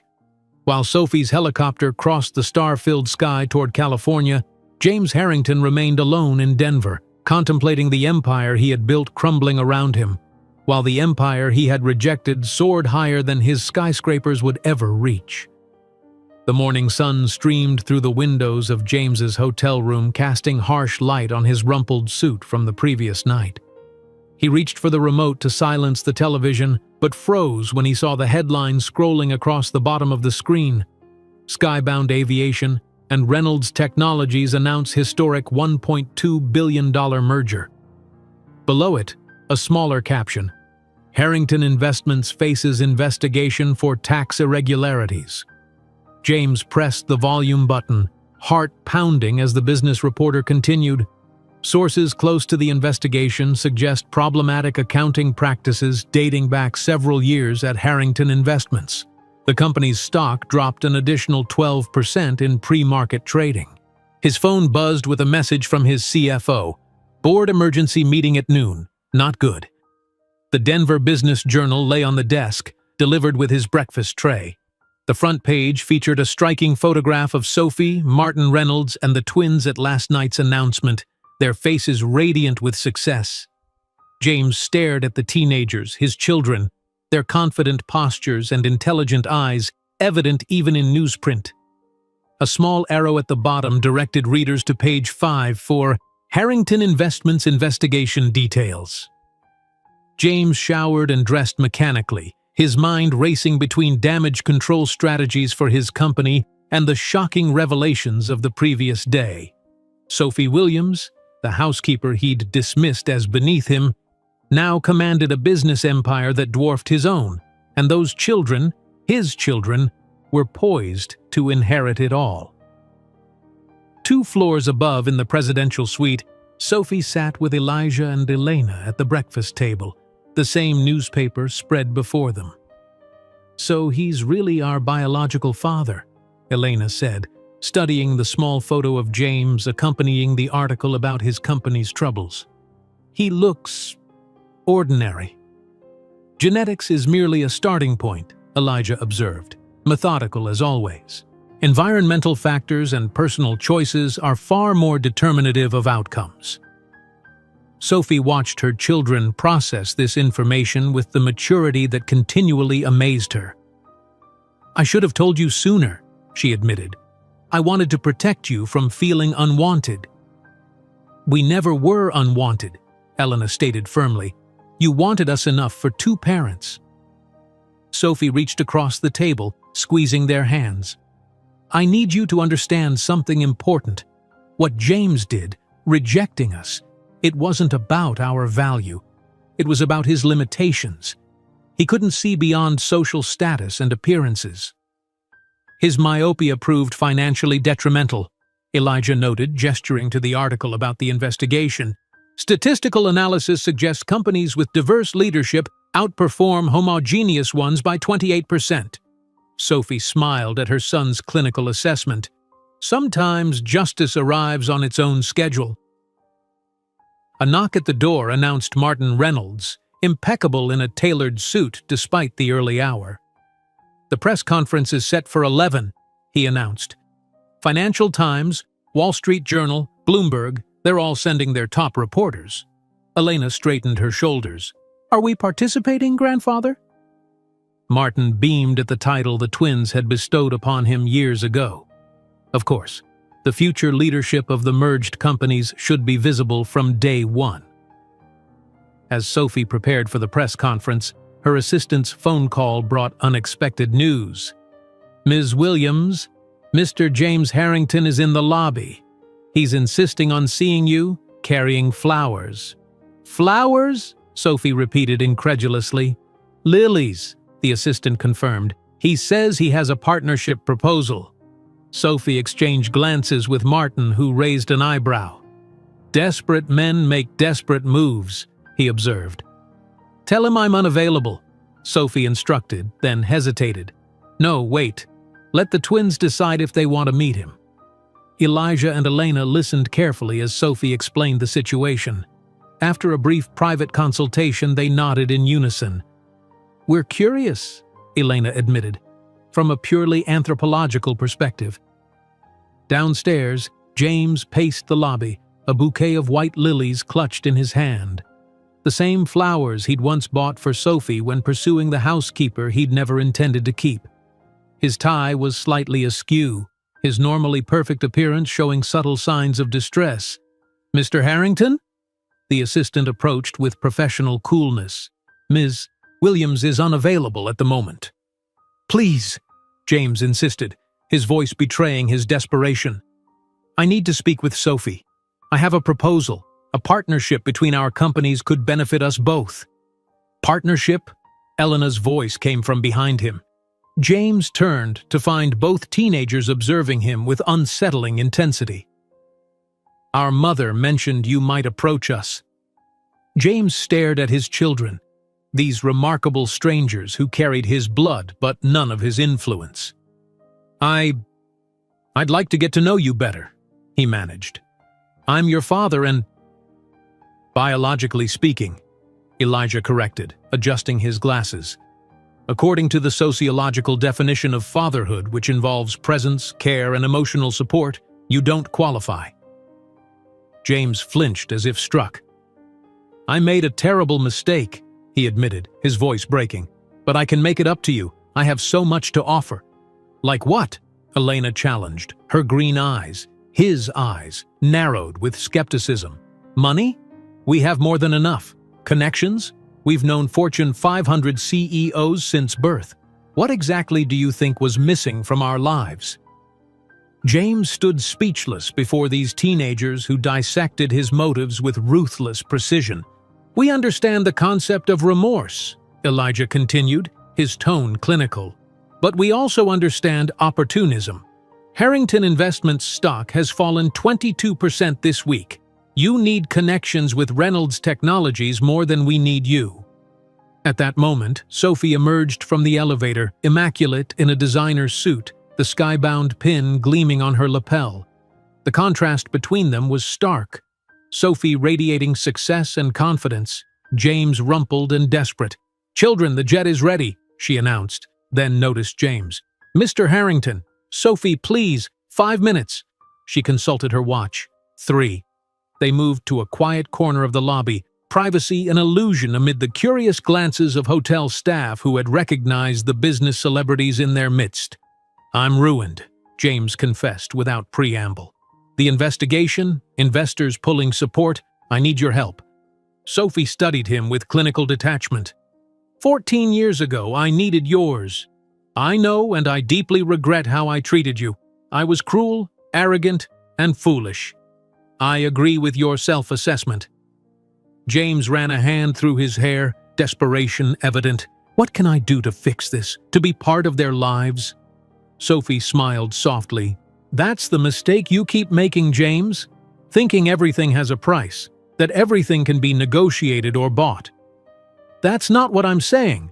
Speaker 1: While Sophie's helicopter crossed the star-filled sky toward California, James Harrington remained alone in Denver, contemplating the empire he had built crumbling around him, while the empire he had rejected soared higher than his skyscrapers would ever reach. The morning sun streamed through the windows of James's hotel room, casting harsh light on his rumpled suit from the previous night. He reached for the remote to silence the television, but froze when he saw the headline scrolling across the bottom of the screen. Skybound Aviation and Reynolds Technologies announce historic $1.2 billion merger. Below it, a smaller caption: Harrington Investments faces investigation for tax irregularities. James pressed the volume button, heart pounding as the business reporter continued. Sources close to the investigation suggest problematic accounting practices dating back several years at Harrington Investments. The company's stock dropped an additional 12% in pre-market trading. His phone buzzed with a message from his CFO. Board emergency meeting at noon. Not good. The Denver Business Journal lay on the desk, delivered with his breakfast tray. The front page featured a striking photograph of Sophie, Martin Reynolds, and the twins at last night's announcement, their faces radiant with success. James stared at the teenagers, his children, their confident postures and intelligent eyes, evident even in newsprint. A small arrow at the bottom directed readers to page 5 for Harrington Investments investigation details. James showered and dressed mechanically, his mind racing between damage control strategies for his company and the shocking revelations of the previous day. Sophie Williams, the housekeeper he'd dismissed as beneath him, now commanded a business empire that dwarfed his own, and those children, his children, were poised to inherit it all. 2 floors above in the presidential suite, Sophie sat with Elijah and Elena at the breakfast table, the same newspaper spread before them. "So he's really our biological father," Elena said, studying the small photo of James accompanying the article about his company's troubles. "He looks ordinary." "Genetics is merely a starting point," Elijah observed, methodical as always. "Environmental factors and personal choices are far more determinative of outcomes." Sophie watched her children process this information with the maturity that continually amazed her. "I should have told you sooner," she admitted. "I wanted to protect you from feeling unwanted." "We never were unwanted," Elena stated firmly. "You wanted us enough for 2 parents." Sophie reached across the table, squeezing their hands. "I need you to understand something important. What James did, rejecting us, it wasn't about our value. It was about his limitations. He couldn't see beyond social status and appearances. His myopia proved financially detrimental," Elijah noted, gesturing to the article about the investigation. "Statistical analysis suggests companies with diverse leadership outperform homogeneous ones by 28%. Sophie smiled at her son's clinical assessment. "Sometimes justice arrives on its own schedule." A knock at the door announced Martin Reynolds, impeccable in a tailored suit despite the early hour. "The press conference is set for 11, he announced. "Financial Times, Wall Street Journal, Bloomberg, they're all sending their top reporters." Elena straightened her shoulders. "Are we participating, grandfather?" Martin beamed at the title the twins had bestowed upon him years ago. Of course, the future leadership of the merged companies should be visible from day one. As Sophie prepared for the press conference, her assistant's phone call brought unexpected news. "Ms. Williams, Mr. James Harrington is in the lobby. He's insisting on seeing you, carrying flowers." "Flowers?" Sophie repeated incredulously. "Lilies," the assistant confirmed. "He says he has a partnership proposal." Sophie exchanged glances with Martin, who raised an eyebrow. "Desperate men make desperate moves," he observed. "Tell him I'm unavailable," Sophie instructed, then hesitated. "No, wait. Let the twins decide if they want to meet him." Elijah and Elena listened carefully as Sophie explained the situation. After a brief private consultation, they nodded in unison. "We're curious," Elena admitted, "from a purely anthropological perspective." Downstairs, James paced the lobby, a bouquet of white lilies clutched in his hand. The same flowers he'd once bought for Sophie when pursuing the housekeeper he'd never intended to keep. His tie was slightly askew, his normally perfect appearance showing subtle signs of distress. "Mr. Harrington?" The assistant approached with professional coolness. "Ms. Williams is unavailable at the moment." "Please," James insisted, his voice betraying his desperation. "I need to speak with Sophie. I have a proposal. A partnership between our companies could benefit us both." "Partnership?" Elena's voice came from behind him. James turned to find both teenagers observing him with unsettling intensity. Our mother mentioned you might approach us." James stared at his children, these remarkable strangers who carried his blood but none of his influence. I'd like to get to know you better," he managed. "I'm your father and—" "Biologically speaking," Elijah corrected, adjusting his glasses. "According to the sociological definition of fatherhood, which involves presence, care, and emotional support, you don't qualify." James flinched as if struck. "I made a terrible mistake," he admitted, his voice breaking. "But I can make it up to you. I have so much to offer." "Like what?" Elena challenged, her green eyes, his eyes, narrowed with skepticism. "Money? We have more than enough. Connections? We've known Fortune 500 CEOs since birth. What exactly do you think was missing from our lives?" James stood speechless before these teenagers who dissected his motives with ruthless precision. "We understand the concept of remorse," Elijah continued, his tone clinical. "But we also understand opportunism. Harrington Investments stock has fallen 22% this week. You need connections with Reynolds Technologies more than we need you." At that moment, Sophie emerged from the elevator, immaculate in a designer suit, the skybound pin gleaming on her lapel. The contrast between them was stark. Sophie radiating success and confidence, James rumpled and desperate. "Children, the jet is ready," she announced, then noticed James. "Mr. Harrington, Sophie, please, 5 minutes." She consulted her watch. 3. They moved to a quiet corner of the lobby, privacy an illusion amid the curious glances of hotel staff who had recognized the business celebrities in their midst. "I'm ruined," James confessed without preamble. "The investigation, investors pulling support, I need your help." Sophie studied him with clinical detachment. 14 years ago, I needed yours. I know and I deeply regret how I treated you. I was cruel, arrogant, and foolish. I agree with your self-assessment." James ran a hand through his hair, desperation evident. "What can I do to fix this? To be part of their lives?" Sophie smiled softly. "That's the mistake you keep making, James. Thinking everything has a price, that everything can be negotiated or bought. That's not what I'm saying.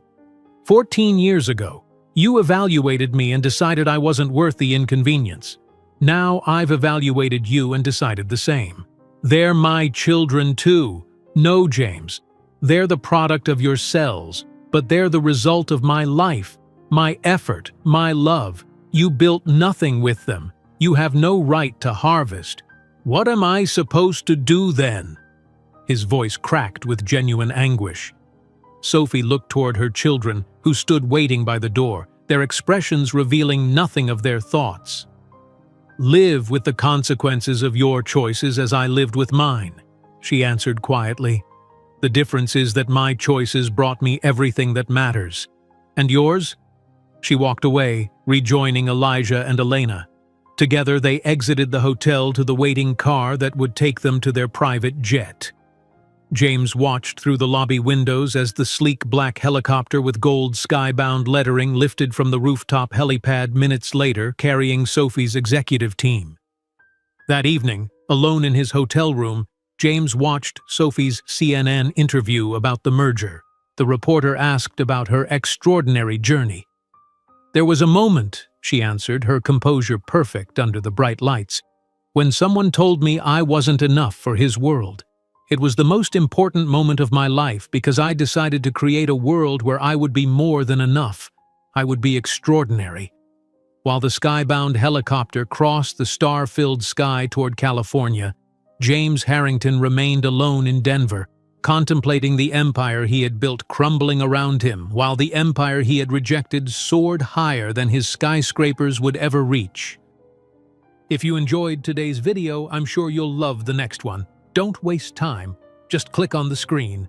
Speaker 1: 14 years ago, you evaluated me and decided I wasn't worth the inconvenience. Now I've evaluated you and decided the same. They're my children too. No, James, they're the product of your cells, but they're the result of my life, my effort, my love. You built nothing with them. You have no right to harvest. What am I supposed to do then?" His voice cracked with genuine anguish. Sophie looked toward her children, who stood waiting by the door, their expressions revealing nothing of their thoughts. "Live with the consequences of your choices as I lived with mine," she answered quietly. "The difference is that my choices brought me everything that matters. And yours?" She walked away, rejoining Elijah and Elena. Together they exited the hotel to the waiting car that would take them to their private jet. James watched through the lobby windows as the sleek black helicopter with gold skybound lettering lifted from the rooftop helipad minutes later, carrying Sophie's executive team. That evening, alone in his hotel room, James watched Sophie's CNN interview about the merger. The reporter asked about her extraordinary journey. "There was a moment," she answered, her composure perfect under the bright lights, "when someone told me I wasn't enough for his world. It was the most important moment of my life because I decided to create a world where I would be more than enough. I would be extraordinary." While the skybound helicopter crossed the star-filled sky toward California, James Harrington remained alone in Denver, contemplating the empire he had built crumbling around him, while the empire he had rejected soared higher than his skyscrapers would ever reach. If you enjoyed today's video, I'm sure you'll love the next one. Don't waste time. Just click on the screen.